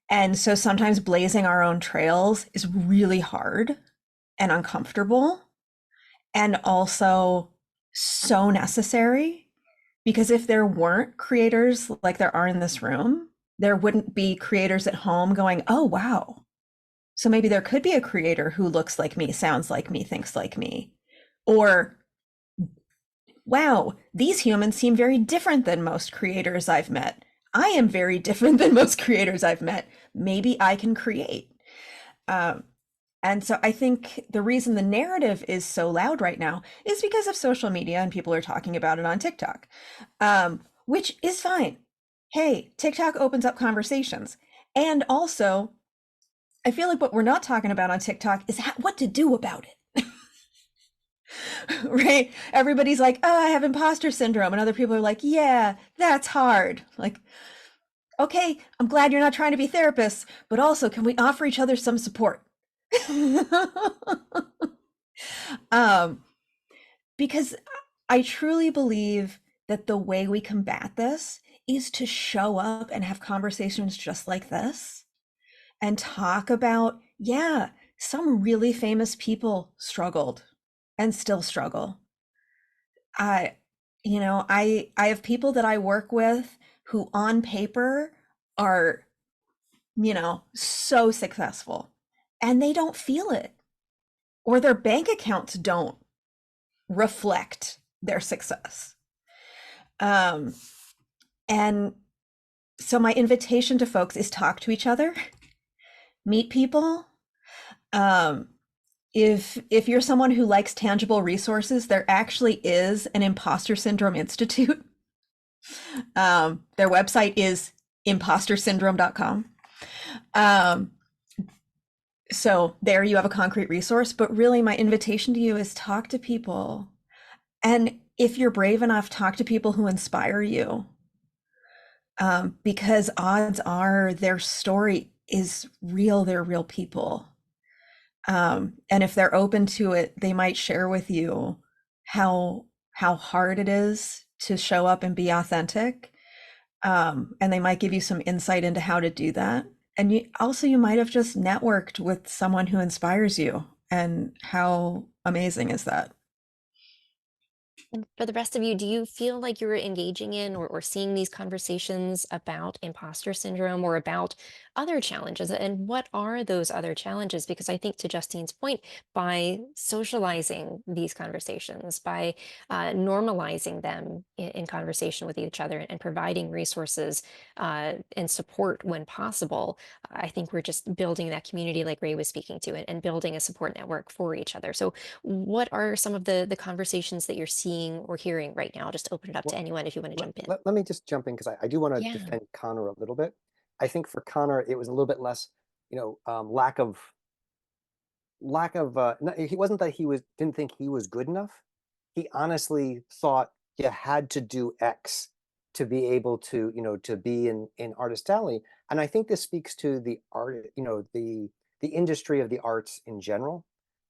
And so sometimes blazing our own trails is really hard and uncomfortable, and also so necessary, because if there weren't creators like there are in this room, there wouldn't be creators at home going, oh, wow. So maybe there could be a creator who looks like me, sounds like me, thinks like me. Or, wow, these humans seem very different than most creators I've met. I am very different than most creators I've met. Maybe I can create. And so I think the reason the narrative is so loud right now is because of social media, and people are talking about it on TikTok, which is fine. Hey, TikTok opens up conversations. And also, I feel like what we're not talking about on TikTok is what to do about it. Right? Everybody's like, oh, I have imposter syndrome. And other people are like, yeah, that's hard. Like, okay, I'm glad you're not trying to be therapists, but also, can we offer each other some support? Because I truly believe that the way we combat this is to show up and have conversations just like this and talk about, yeah, some really famous people struggled and still struggle. I have people that I work with who on paper are, so successful, and they don't feel it, or their bank accounts don't reflect their success. And so my invitation to folks is talk to each other, meet people. If you're someone who likes tangible resources, there actually is an Imposter Syndrome Institute. Their website is impostersyndrome.com. So there you have a concrete resource, but really my invitation to you is talk to people. And if you're brave enough, talk to people who inspire you. Because odds are their story is real, they're real people. And if they're open to it, they might share with you how hard it is to show up and be authentic. And they might give you some insight into how to do that. And you might have just networked with someone who inspires you. And how amazing is that? And for the rest of you, do you feel like you're engaging in or seeing these conversations about imposter syndrome or about other challenges? And what are those other challenges? Because I think, to Justine's point, by socializing these conversations, by normalizing them in conversation with each other and providing resources and support when possible, I think we're just building that community like Ray was speaking to, and building a support network for each other. So what are some of the conversations that you're seeing or hearing right now? Just open it up to Well, anyone if you want to jump in. let me just jump in because I do want to Yeah. defend Connor a little bit. I think for Connor, it was a little bit less, he wasn't that didn't think he was good enough. He honestly thought you had to do X to be able to, to be in Artist Alley. And I think this speaks to the art, the industry of the arts in general,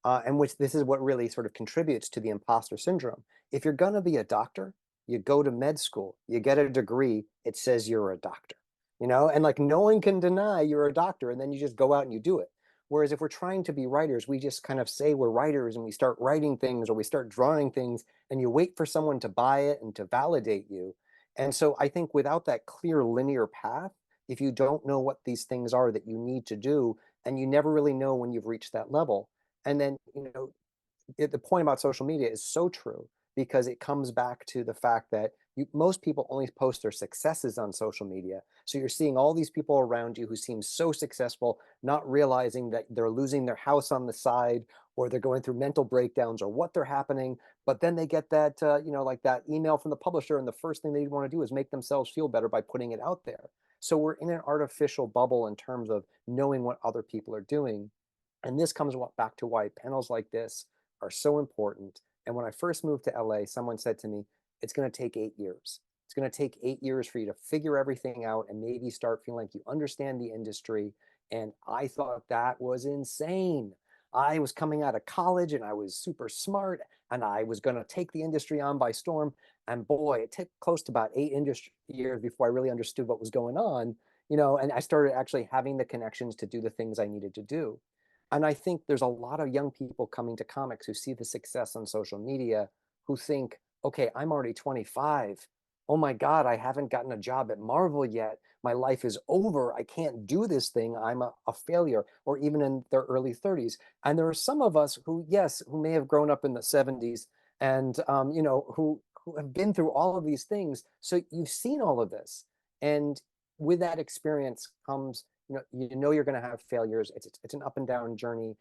and which this is what really sort of contributes to the imposter syndrome. If you're gonna be a doctor, you go to med school, you get a degree, it says you're a doctor, and like no one can deny you're a doctor, and then you just go out and you do it. Whereas if we're trying to be writers, we just kind of say we're writers and we start writing things or we start drawing things and you wait for someone to buy it and to validate you. And so I think without that clear linear path, if you don't know what these things are that you need to do, and you never really know when you've reached that level, and then, the point about social media is so true because it comes back to the fact that most people only post their successes on social media. So you're seeing all these people around you who seem so successful, not realizing that they're losing their house on the side, or they're going through mental breakdowns, or what they're happening. But then they get that, like that email from the publisher, and the first thing they want to do is make themselves feel better by putting it out there. So we're in an artificial bubble in terms of knowing what other people are doing. And this comes back to why panels like this are so important. And when I first moved to LA, someone said to me, it's going to take 8 years. It's going to take 8 years for you to figure everything out and maybe start feeling like you understand the industry. And I thought that was insane. I was coming out of college and I was super smart and I was going to take the industry on by storm. And boy, it took close to about 8 years before I really understood what was going on, and I started actually having the connections to do the things I needed to do. And I think there's a lot of young people coming to comics who see the success on social media who think, okay, I'm already 25. Oh my God, I haven't gotten a job at Marvel yet. My life is over. I can't do this thing. I'm a failure, or even in their early 30s. And there are some of us who, yes, who may have grown up in the 70s and, who have been through all of these things. So you've seen all of this. And with that experience comes, you're going to have failures. It's an up and down journey.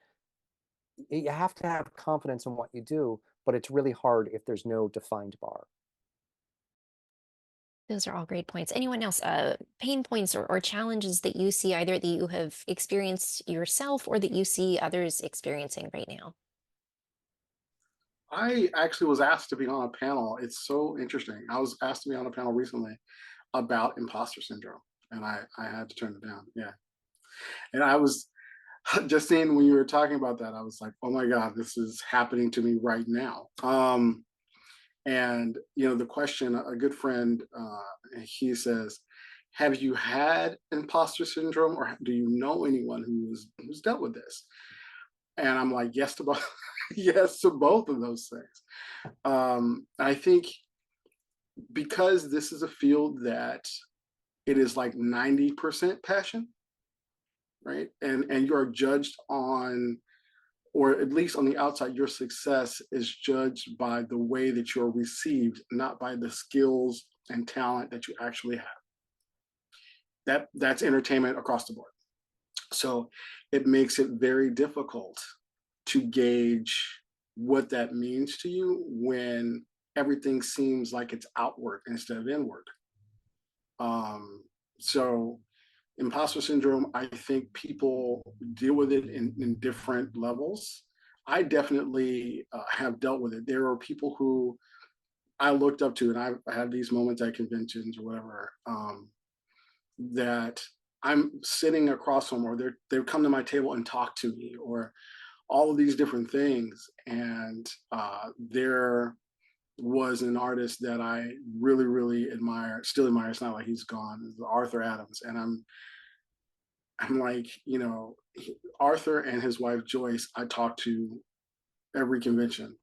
You have to have confidence in what you do, but it's really hard if there's no defined bar. Those are all great points. Anyone else, pain points or challenges that you see, either that you have experienced yourself or that you see others experiencing right now? I actually was asked to be on a panel. It's so interesting. I was asked to be on a panel recently about imposter syndrome, and I had to turn it down. Yeah, and I was Justine, when you were talking about that, I was like, oh my God, this is happening to me right now. And the question, a good friend, he says, have you had imposter syndrome, or do you know anyone who's dealt with this? And I'm like, yes to both. Yes to both of those things. I think because this is a field that it is like 90% passion, right? And you are judged on, or at least on the outside, your success is judged by the way that you're received, not by the skills and talent that you actually have. That's entertainment across the board. So it makes it very difficult to gauge what that means to you when everything seems like it's outward instead of inward. So imposter syndrome, I think people deal with it in different levels. I definitely have dealt with it. There are people who I looked up to, and I had these moments at conventions or whatever, that I'm sitting across from, or they come to my table and talk to me, or all of these different things. And there was an artist that I really, really admire, still admire. It's not like he's gone, Arthur Adams. And I'm like, Arthur and his wife Joyce, I talk to every convention.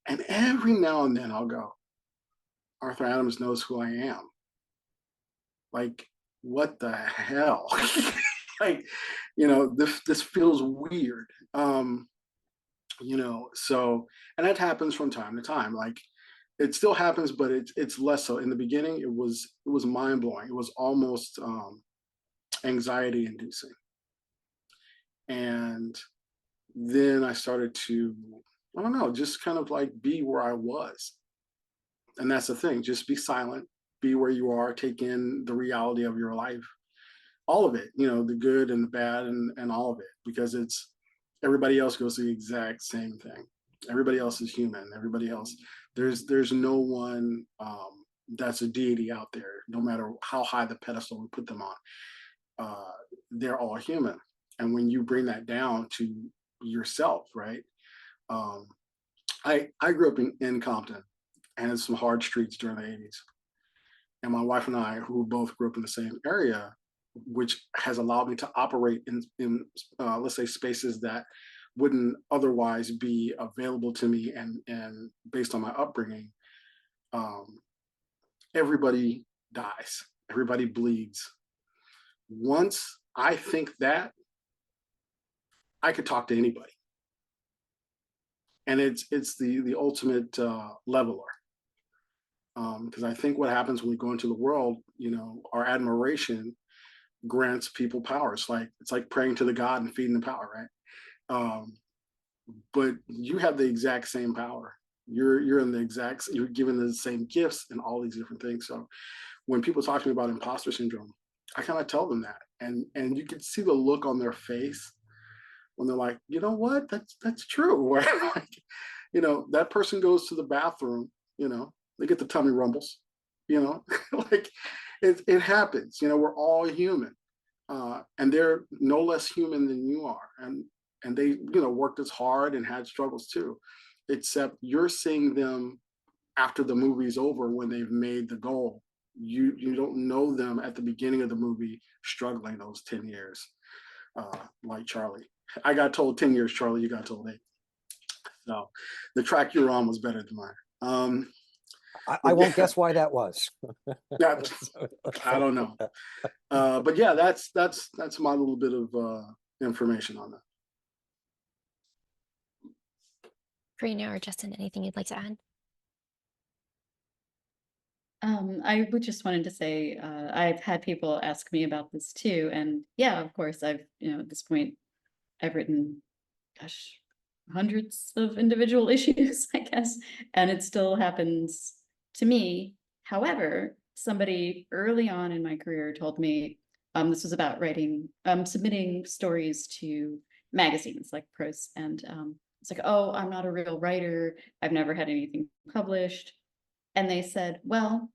And every now and then I'll go, Arthur Adams knows who I am. Like, what the hell? Like, this feels weird. So, and that happens from time to time. Like, it still happens, but it's less so. In the beginning, it was mind blowing. It was almost anxiety inducing. And then I started to, I don't know, just kind of like be where I was. And that's the thing, just be silent, be where you are, take in the reality of your life, all of it, the good and the bad and all of it, because everybody else goes through the exact same thing. Everybody else is human. Everybody else, there's no one that's a deity out there, no matter how high the pedestal we put them on. They're all human. And when you bring that down to yourself, right? Um, I grew up in Compton and had some hard streets during the 80s. And my wife and I, who both grew up in the same area, which has allowed me to operate in let's say, spaces that wouldn't otherwise be available to me, and based on my upbringing, um, everybody dies, everybody bleeds. Once I think that, I could talk to anybody, and it's the ultimate leveler. Because I think what happens when we go into the world, our admiration grants people power. It's like praying to the God and feeding the power, right? Um, but you have the exact same power. You're given the same gifts and all these different things. So when people talk to me about imposter syndrome, I kind of tell them that, and you can see the look on their face when they're like, you know what, that's true. Like, that person goes to the bathroom, they get the tummy rumbles, like it happens. We're all human, and they're no less human than you are, and they worked as hard and had struggles too, except you're seeing them after the movie's over when they've made the goal. You don't know them at the beginning of the movie struggling those 10 years, like Charlie. I got told 10 years, Charlie, you got told 8. So the track you're on was better than mine. I won't guess why that was. Yeah, I don't know. But yeah, that's my little bit of information on that. Corinna or Justin, anything you'd like to add? I would just wanted to say, I've had people ask me about this too, and yeah, of course, at this point, I've written, gosh, hundreds of individual issues, I guess, and it still happens to me. However, somebody early on in my career told me, this was about writing, submitting stories to magazines like prose, and it's like, oh, I'm not a real writer. I've never had anything published. And they said, well,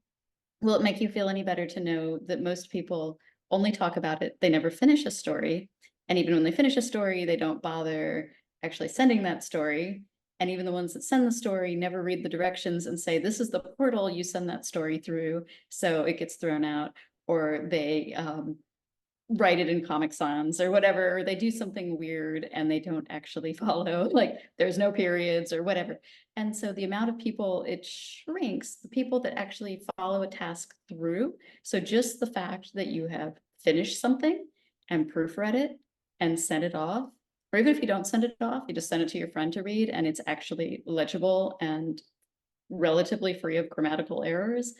will it make you feel any better to know that most people only talk about it? They never finish a story. And even when they finish a story, they don't bother actually sending that story. And even the ones that send the story never read the directions and say, this is the portal you send that story through. So it gets thrown out. Or they write it in Comic Sans or whatever, or they do something weird and they don't actually follow, like there's no periods or whatever. And so the amount of people, it shrinks, the people that actually follow a task through. So just the fact that you have finished something and proofread it and sent it off, or even if you don't send it off, you just send it to your friend to read and it's actually legible and relatively free of grammatical errors.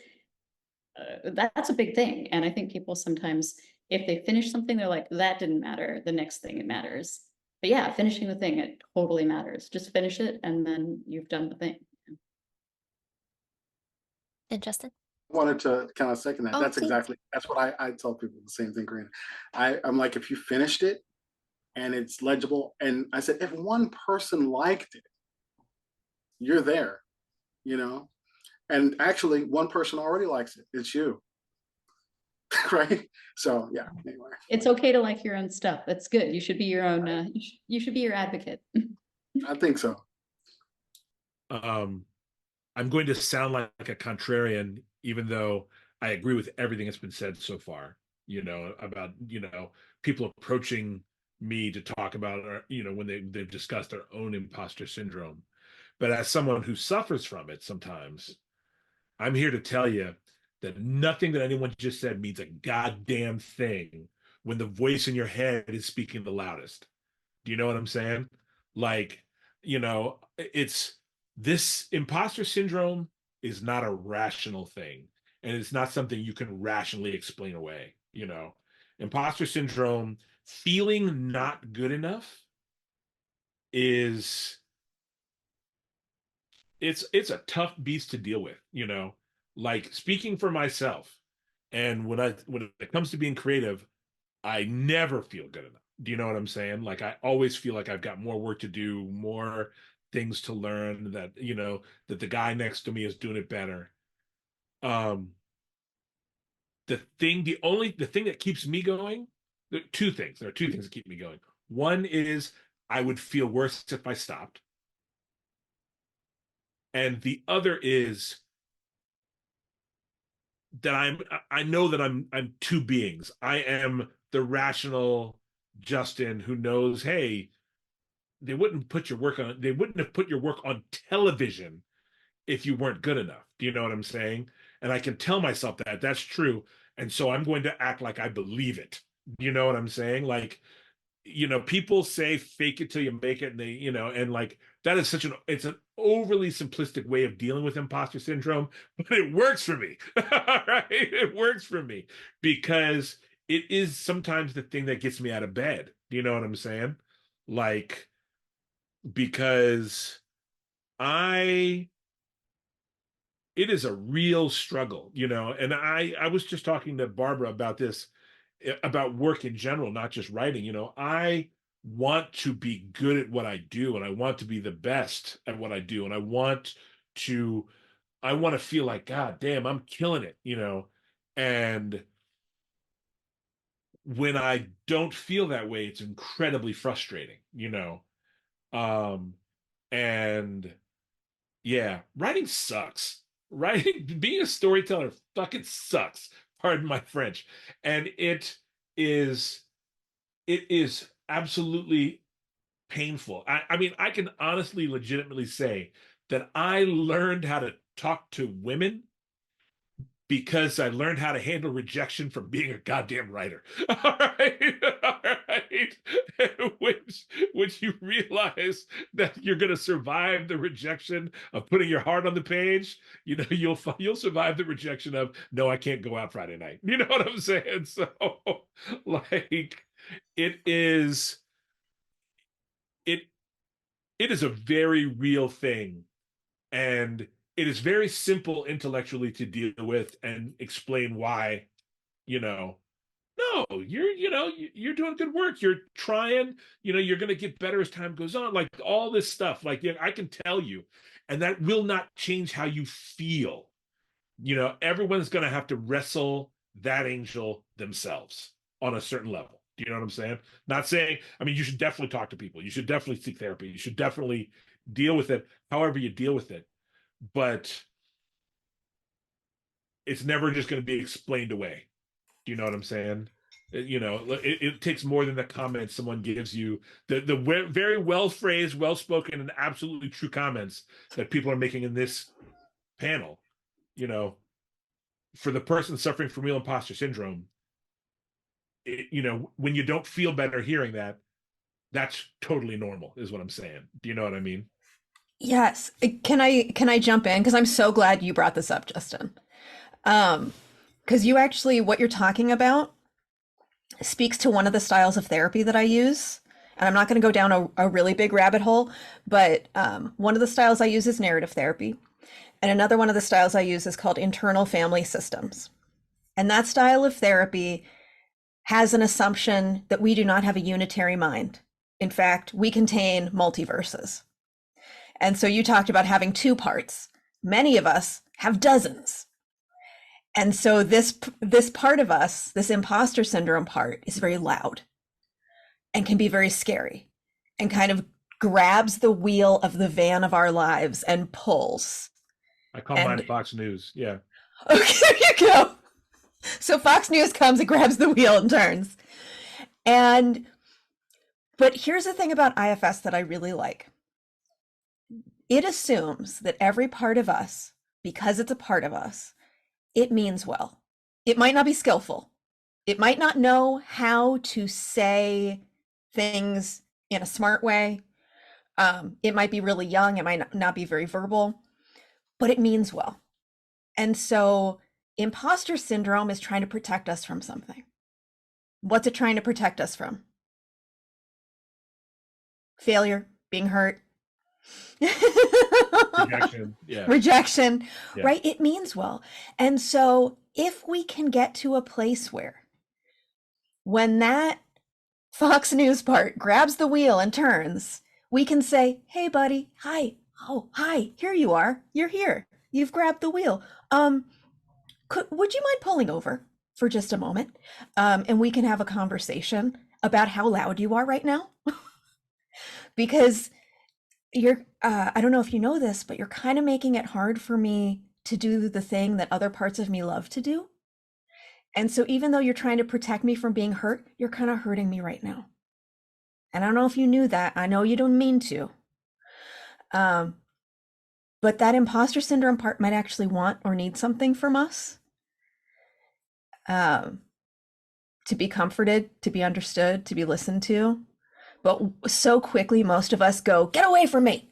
That's a big thing. And I think people sometimes, if they finish something, they're like, that didn't matter. The next thing, it matters. But yeah, finishing the thing, it totally matters. Just finish it and then you've done the thing. And Justin? I wanted to kind of second that. Oh, please. That's what I tell people, the same thing, Corinna. I'm like, if you finished it and it's legible, and I said, if one person liked it, you're there, and actually one person already likes it. It's you. Right? So yeah, anyway. It's okay to like your own stuff. That's good. You should be your own, you should be your advocate. I think so. I'm going to sound like a contrarian, even though I agree with everything that's been said so far. about, people approaching me to talk about, when they've discussed their own imposter syndrome. But as someone who suffers from it sometimes, I'm here to tell you that nothing that anyone just said means a goddamn thing when the voice in your head is speaking the loudest. Do you know what I'm saying? Like, it's this imposter syndrome is not a rational thing, and it's not something you can rationally explain away. Imposter syndrome, feeling not good enough, is it's a tough beast to deal with. Like, speaking for myself, and when it comes to being creative, I never feel good enough. Do you know what I'm saying? Like, I always feel like I've got more work to do, more things to learn, that that the guy next to me is doing it better. Um, the thing that keeps me going, there are two things. There are two things that keep me going. One is I would feel worse if I stopped. And the other is that I know that I'm two beings. I am the rational Justin who knows, hey, they wouldn't have put your work on television if you weren't good enough. Do you know what I'm saying? And I can tell myself that that's true. And so I'm going to act like I believe it. You know what I'm saying? Like, people say fake it till you make it, and and like, that is it's an overly simplistic way of dealing with imposter syndrome, but it works for me. All right. It works for me because it is sometimes the thing that gets me out of bed. Do you know what I'm saying? Like, because I it is a real struggle, and I was just talking to Barbara about this, about work in general, not just writing. I want to be good at what I do, and I want to be the best at what I do, and I want to feel like, God damn, I'm killing it, and when I don't feel that way, it's incredibly frustrating, um and yeah, writing sucks. Writing, being a storyteller fucking sucks. Pardon my French. And is it is absolutely painful. I mean, I can honestly, legitimately say that I learned how to talk to women because I learned how to handle rejection from being a goddamn writer. All right, all right. Which you realize that you're going to survive the rejection of putting your heart on the page. You'll survive the rejection of, no, I can't go out Friday night. You know what I'm saying? So, like, it is it it is a very real thing, and it is very simple intellectually to deal with and explain why, you know no, you're doing good work, you're trying, you're going to get better as time goes on, like, all this stuff, like, I can tell you, and that will not change how you feel. Everyone's going to have to wrestle that angel themselves on a certain level. Do you know what I'm saying? Not saying, I mean, you should definitely talk to people, you should definitely seek therapy, you should definitely deal with it however you deal with it, but it's never just going to be explained away. Do you know what I'm saying? It takes more than the comments someone gives you, the very well phrased, well spoken, and absolutely true comments that people are making in this panel. For the person suffering from real imposter syndrome, when you don't feel better hearing that, that's totally normal, is what I'm saying. Do you know what I mean? Yes. Can I jump in? Because I'm so glad you brought this up, Justin. Because you actually, what you're talking about speaks to one of the styles of therapy that I use. And I'm not going to go down a really big rabbit hole, but one of the styles I use is narrative therapy. And another one of the styles I use is called internal family systems. And that style of therapy has an assumption that we do not have a unitary mind. In fact, we contain multiverses. And so you talked about having two parts. Many of us have dozens. And so this part of us, this imposter syndrome part, is very loud and can be very scary and kind of grabs the wheel of the van of our lives and pulls. I call mine Fox News. Yeah. Okay, there you go. So Fox News comes and grabs the wheel and turns. But here's the thing about IFS that I really like. It assumes that every part of us, because it's a part of us, it means well. It might not be skillful. It might not know how to say things in a smart way. It might be really young. It might not be very verbal, but it means well. And so imposter syndrome is trying to protect us from something. What's it trying to protect us from? Failure, being hurt. Rejection. Yeah. Rejection, Yeah. right? It means well. And so if we can get to a place where when that Fox News part grabs the wheel and turns, we can say, hey, buddy, hi. Oh, hi, here you are. You're here. You've grabbed the wheel. Would you mind pulling over for just a moment? And we can have a conversation about how loud you are right now. Because I don't know if you know this, but you're kind of making it hard for me to do the thing that other parts of me love to do. And so even though you're trying to protect me from being hurt, you're kind of hurting me right now. And I don't know if you knew that. I know you don't mean to. But that imposter syndrome part might actually want or need something from us. To be comforted, to be understood, to be listened to. But so quickly, most of us go, get away from me.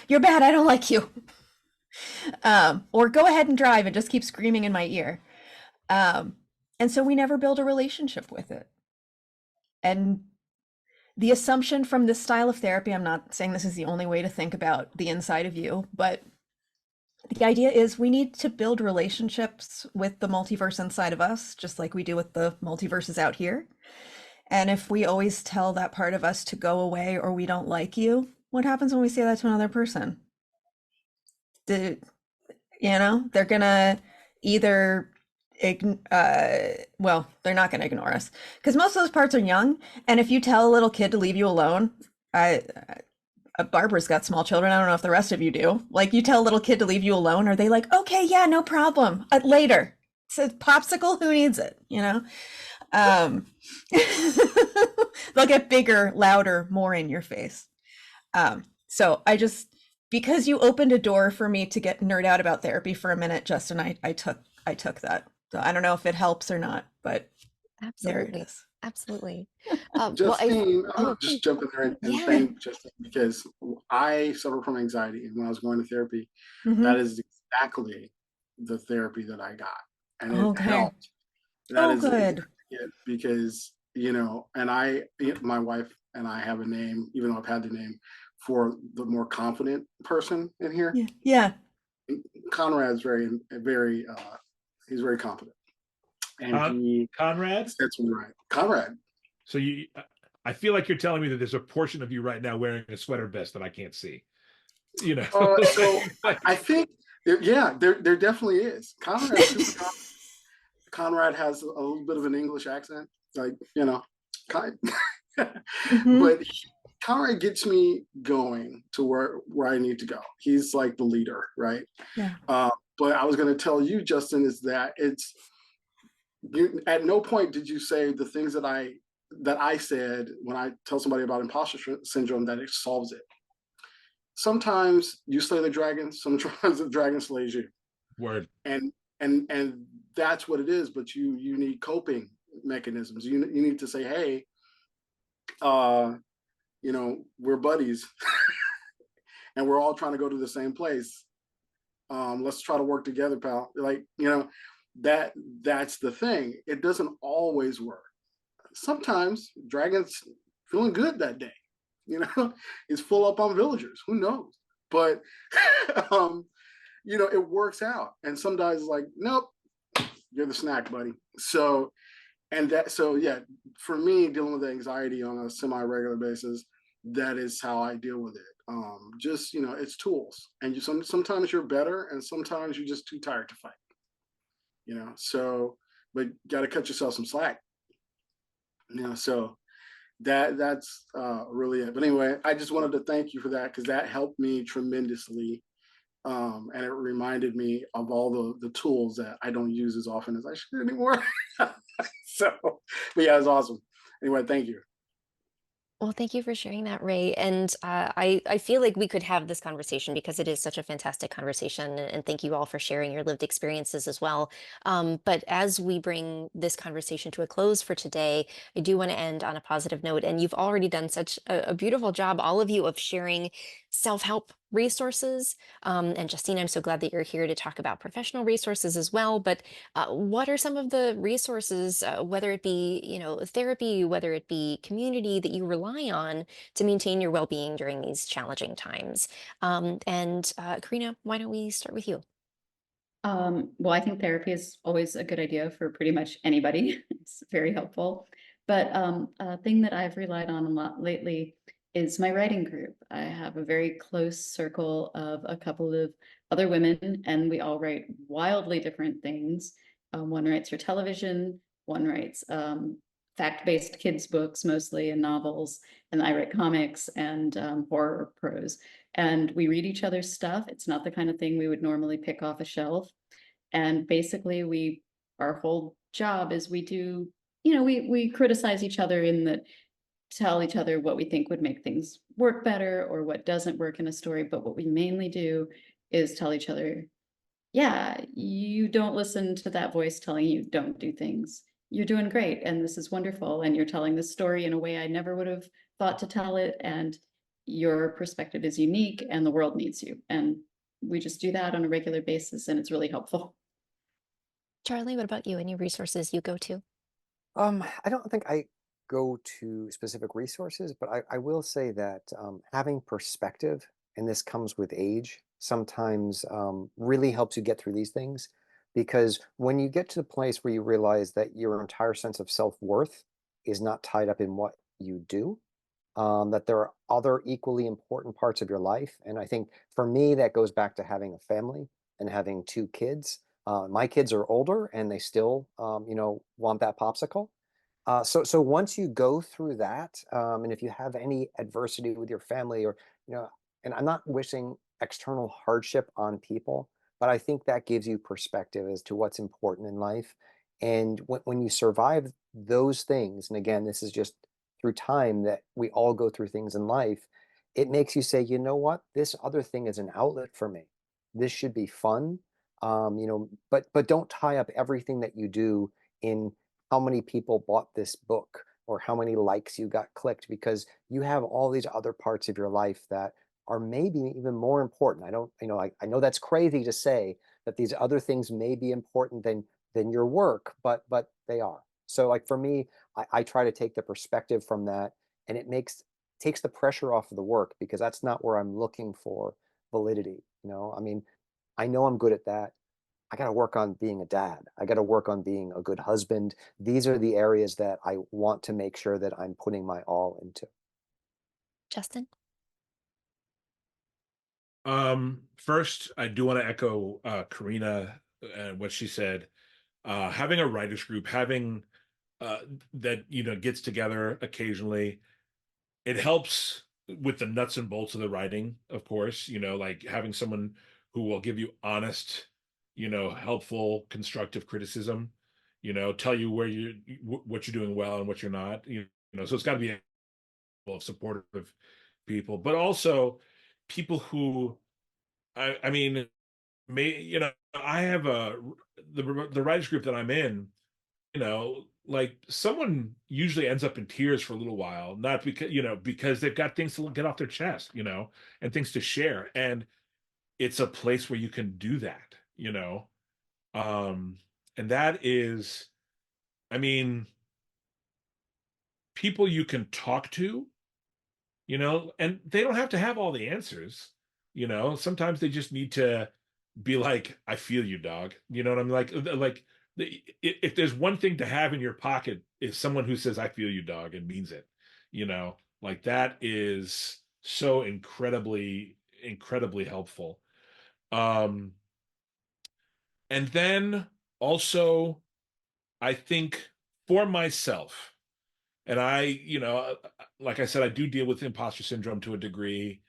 You're bad. I don't like you. Or go ahead and drive and just keep screaming in my ear. And so we never build a relationship with it. And the assumption from this style of therapy, I'm not saying this is the only way to think about the inside of you, but the idea is we need to build relationships with the multiverse inside of us, just like we do with the multiverses out here. And if we always tell that part of us to go away or we don't like you, what happens when we say that to another person? They're gonna either they're not gonna ignore us because most of those parts are young. And if you tell a little kid to leave you alone, Barbara's got small children. I don't know if the rest of you do. Like, you tell a little kid to leave you alone, are they like, okay, yeah, no problem. Later. It's a popsicle. Who needs it? They'll get bigger, louder, more in your face. So because you opened a door for me to get nerd out about therapy for a minute, Justin, I took that. So I don't know if it helps or not, but there it Absolutely. is. Absolutely. Justine, I'm gonna please. just jump in there and Yeah. thank Justine because I suffer from anxiety, and when I was going to therapy, Mhm. that is exactly the therapy that I got, and it Okay. helped. That Oh, is good. it because and my wife and I have a name, even though I've had the name for the more confident person in here. Yeah. Conrad's very he's very confident, and he Conrad? sets me right. Conrad. So I feel like you're telling me that there's a portion of you right now wearing a sweater vest that I can't see. So I think, there definitely is. Conrad's super confident. Conrad has a little bit of an English accent, like, kind. Mhm. But Conrad gets me going to where I need to go. He's like the leader, right? Yeah. But I was going to tell you, Justin, is that at no point did you say the things that I said when I tell somebody about imposter syndrome that it solves it. Sometimes you slay the dragon, sometimes the dragon slays you. Word. And that's what it is. But you need coping mechanisms. You need to say, hey, we're buddies, and we're all trying to go to the same place. Let's try to work together, pal. That's the thing. It doesn't always work. Sometimes dragon's feeling good that day. He's full up on villagers. Who knows? But it works out. And some guys like, nope, you're the snack, buddy. So yeah, for me, dealing with anxiety on a semi-regular basis, that is how I deal with it. It's tools, and sometimes you're better, and sometimes you're just too tired to fight. But got to cut yourself some slack. So that's really it. But anyway, I just wanted to thank you for that because that helped me tremendously And it reminded me of all the tools that I don't use as often as I should anymore. So, but yeah, it's awesome. Anyway, thank you. Well, thank you for sharing that, Ray. And I feel like we could have this conversation because it is such a fantastic conversation. And thank you all for sharing your lived experiences as well. But as we bring this conversation to a close for today, I do want to end on a positive note. And you've already done such a beautiful job, all of you, of sharing self-help resources. And Justine, I'm so glad that you're here to talk about professional resources as well. But what are some of the resources, whether it be, therapy, whether it be community, that you rely on to maintain your well-being during these challenging times? And Karina, why don't we start with you? Well, I think therapy is always a good idea for pretty much anybody. It's very helpful. But a thing that I've relied on a lot lately is my writing group. I have a very close circle of a couple of other women, and we all write wildly different things. One writes for television, one writes fact-based kids books mostly and novels, and I write comics and horror prose. And we read each other's stuff. It's not the kind of thing we would normally pick off a shelf. And basically our whole job is we do, we criticize each other in that, tell each other what we think would make things work better or what doesn't work in a story. But what we mainly do is tell each other, yeah, you don't listen to that voice telling you don't do things. You're doing great and this is wonderful. And you're telling this story in a way I never would have thought to tell it. And your perspective is unique and the world needs you. And we just do that on a regular basis and it's really helpful. Charlie, what about you? Any resources you go to? I don't think I go to specific resources, but I will say that having perspective, and this comes with age, sometimes really helps you get through these things. Because when you get to the place where you realize that your entire sense of self-worth is not tied up in what you do, that there are other equally important parts of your life. And I think for me, that goes back to having a family and having two kids. My kids are older and they still, want that popsicle. So once you go through that, and if you have any adversity with your family or, you know, and I'm not wishing external hardship on people, but I think that gives you perspective as to what's important in life. And when you survive those things, and again, this is just through time that we all go through things in life, it makes you say, you know what, this other thing is an outlet for me. This should be fun. But don't tie up everything that you do in how many people bought this book or how many likes you got clicked, because you have all these other parts of your life that are maybe even more important. I don't, I know that's crazy to say that these other things may be important than your work, but they are. So like for me, I try to take the perspective from that, and it takes the pressure off of the work, because that's not where I'm looking for validity. I mean, I know I'm good at that. I got to work on being a dad. I got to work on being a good husband. These are the areas that I want to make sure that I'm putting my all into. Justin? First, I do want to echo Karina and what she said. Having a writers group, having uh, that gets together occasionally, it helps with the nuts and bolts of the writing, of course. Like having someone who will give you honest, helpful, constructive criticism. Tell you what you're doing well and what you're not. So it's got to be a of supportive people, but also people who I mean, I have the writers group that I'm in, like someone usually ends up in tears for a little while, not because they've got things to get off their chest, and things to share. And it's a place where you can do that, um, and that is, I mean, people you can talk to, and they don't have to have all the answers. Sometimes they just need to be like, I feel you, dog. You know what I'm like if there's one thing to have in your pocket is someone who says, I feel you, dog, and means it. Like that is so incredibly helpful. um and then also, I think, for myself, and like I said, I do deal with imposter syndrome to a degree,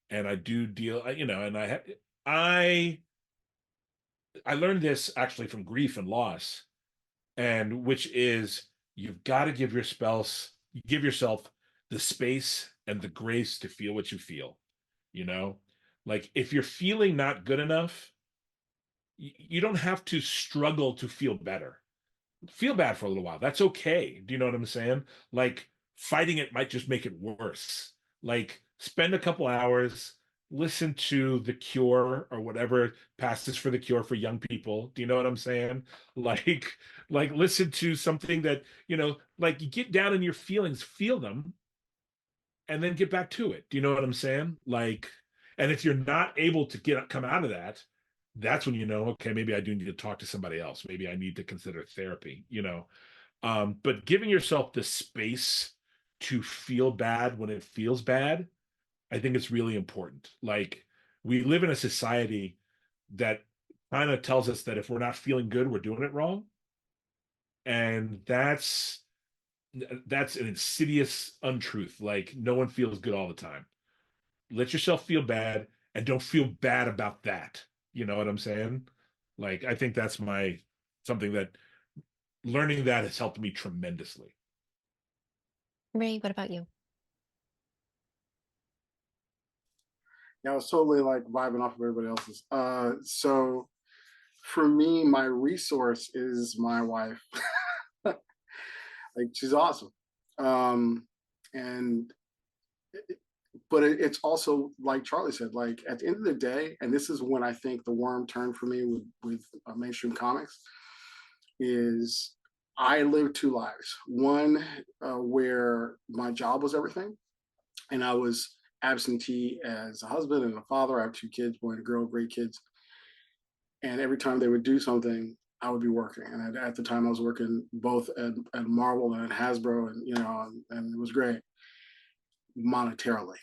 and I do deal, and I learned this actually from grief and loss, and which is you've got to give yourself the space and the grace to feel what you feel, you know? Like if you're feeling not good enough, you don't have to struggle to feel better. Feel bad for a little while. That's okay. Do you know what I'm saying? Like fighting it might just make it worse. Like spend a couple hours, listen to The Cure or whatever passes for The Cure for young people. Do you know what I'm saying? Like like listen to something that, like you get down in your feelings, feel them, and then get back to it. Do you know what I'm saying? Like, and if you're not able to come out of that, that's when you know, okay, maybe I do need to talk to somebody else. Maybe I need to consider therapy. But giving yourself the space to feel bad when it feels bad, I think it's really important. Like, we live in a society that kind of tells us that if we're not feeling good, we're doing it wrong. And that's an insidious untruth. Like, no one feels good all the time. Let yourself feel bad and don't feel bad about that. You know what I'm saying? Like, I think that's something that learning that has helped me tremendously. Ray, what about you? Yeah, I was totally like vibing off of everybody else's. So for me, my resource is my wife. Like she's awesome. Um, and but it's also like Charlie said, like at the end of the day, and this is when I think the worm turned for me with mainstream comics, is I lived two lives. One where my job was everything, and I was absentee as a husband and a father. I have two kids, boy and a girl, great kids. And every time they would do something, I would be working. And at the time, I was working both at Marvel and at Hasbro, and and it was great monetarily,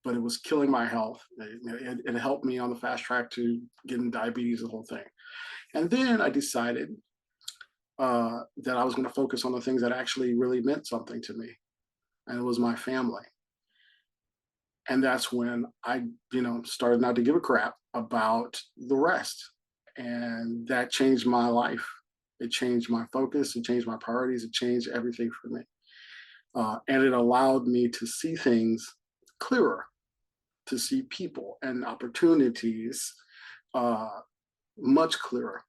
but it was killing my health. It helped me on the fast track to getting diabetes, the whole thing. And then I decided that I was going to focus on the things that actually really meant something to me, and it was my family. And that's when I, started not to give a crap about the rest, and that changed my life. It changed my focus. It changed my priorities. It changed everything for me, and it allowed me to see things clearer, to see people and opportunities uh, much clearer.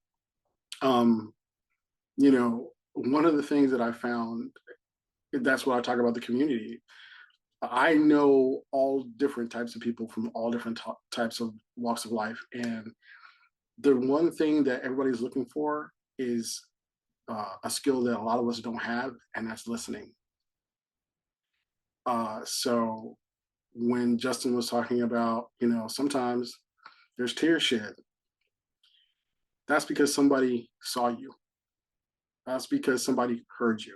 Um, one of the things that I found, that's what I talk about the community. I know all different types of people from all different types of walks of life. And the one thing that everybody's looking for is a skill that a lot of us don't have, and that's listening. So when Justin was talking about, sometimes there's tears shed, that's because somebody saw you. That's because somebody heard you.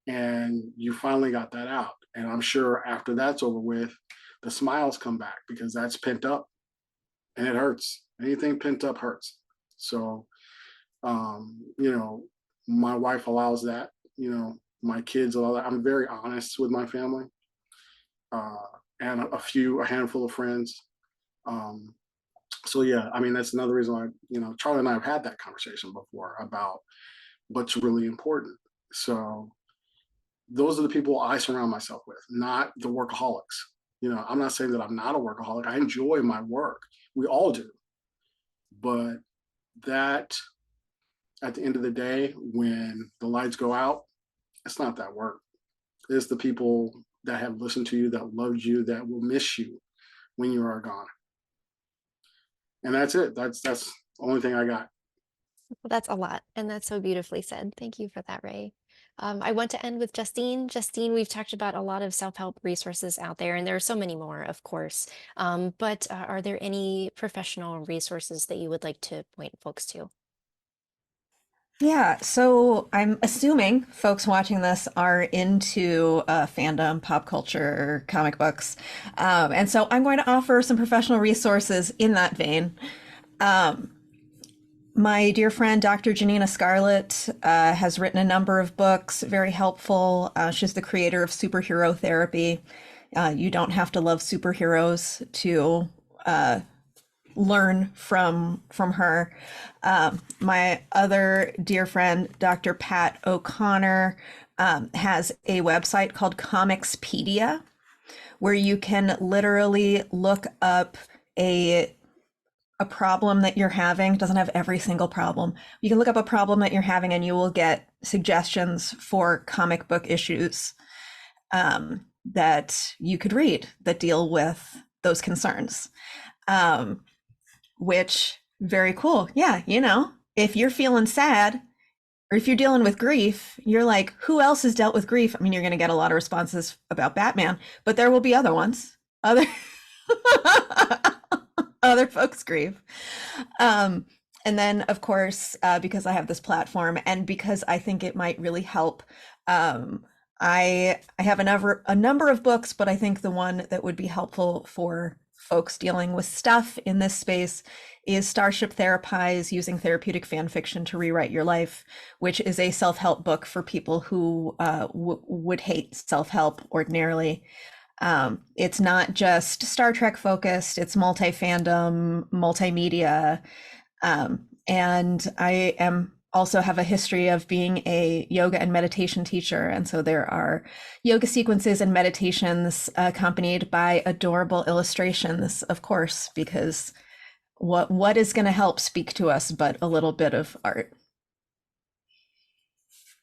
And you finally got that out. And I'm sure after that's over with, the smiles come back because that's pent up and it hurts. Anything pent up hurts. So, my wife allows that, my kids allow that. I'm very honest with my family uh, and a handful of friends. Um, so yeah, I mean, that's another reason why, Charlie and I have had that conversation before about what's really important. So those are the people I surround myself with, not the workaholics. I'm not saying that I'm not a workaholic. I enjoy my work. We all do. But that, at the end of the day, when the lights go out, it's not that work. It's the people that have listened to you, that loved you, that will miss you when you are gone. And that's it. That's the only thing I got. Well, that's a lot, and that's so beautifully said. Thank you for that, Ray. I want to end with Justine. Justine, we've talked about a lot of self-help resources out there, and there are so many more, of course. But are there any professional resources that you would like to point folks to? Yeah, so I'm assuming folks watching this are into fandom, pop culture, comic books. And so I'm going to offer some professional resources in that vein. My dear friend, Dr. Janina Scarlett, has written a number of books, very helpful. She's the creator of Superhero Therapy. You don't have to love superheroes to learn from her. My other dear friend, Dr. Pat O'Connor, has a website called Comicspedia, where you can literally look up a problem that you're having. It doesn't have every single problem. You can look up a problem that you're having and you will get suggestions for comic book issues that you could read that deal with those concerns. Which, very cool. Yeah, you know, if you're feeling sad or if you're dealing with grief, you're like, who else has dealt with grief? I mean, you're going to get a lot of responses about Batman, but there will be other ones, other other folks' grief. And then, of course, because I have this platform and because I think it might really help, I have a number of books, but I think the one that would be helpful for folks dealing with stuff in this space is Starship Therapies: Using Therapeutic Fan Fiction to Rewrite Your Life, which is a self-help book for people who would hate self-help ordinarily. It's not just Star Trek focused, it's multi-fandom, multimedia. And I also have a history of being a yoga and meditation teacher. And so there are yoga sequences and meditations accompanied by adorable illustrations, of course, because what is going to help speak to us but a little bit of art?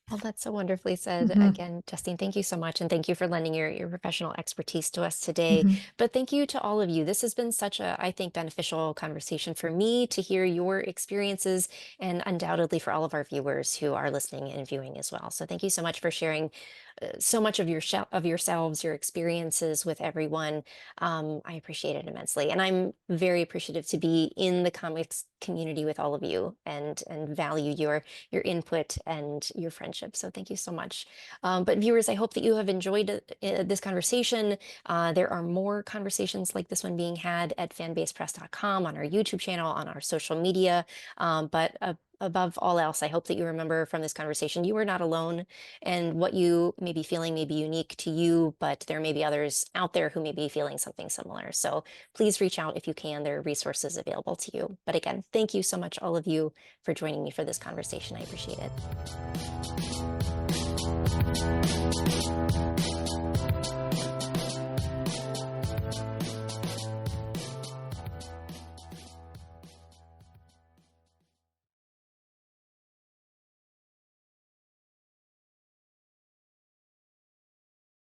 Well, that's so wonderfully said. Again, Justine, thank you so much. And thank you for lending your professional expertise to us today. But thank you to all of you. This has been such a, I think, beneficial conversation for me to hear your experiences and undoubtedly for all of our viewers who are listening and viewing as well. So thank you so much for sharing so much of yourselves, your experiences with everyone. I appreciate it immensely, and I'm very appreciative to be in the comics community with all of you, and value your input and your friendship. So thank you so much. But viewers, I hope that you have enjoyed this conversation. There are more conversations like this one being had at fanbasepress.com, on our YouTube channel, on our social media. But above all else, I hope that you remember from this conversation, you are not alone, and what you may be feeling may be unique to you, but there may be others out there who may be feeling something similar. So please reach out if you can. There are resources available to you. But again, thank you so much, all of you, for joining me for this conversation. I appreciate it.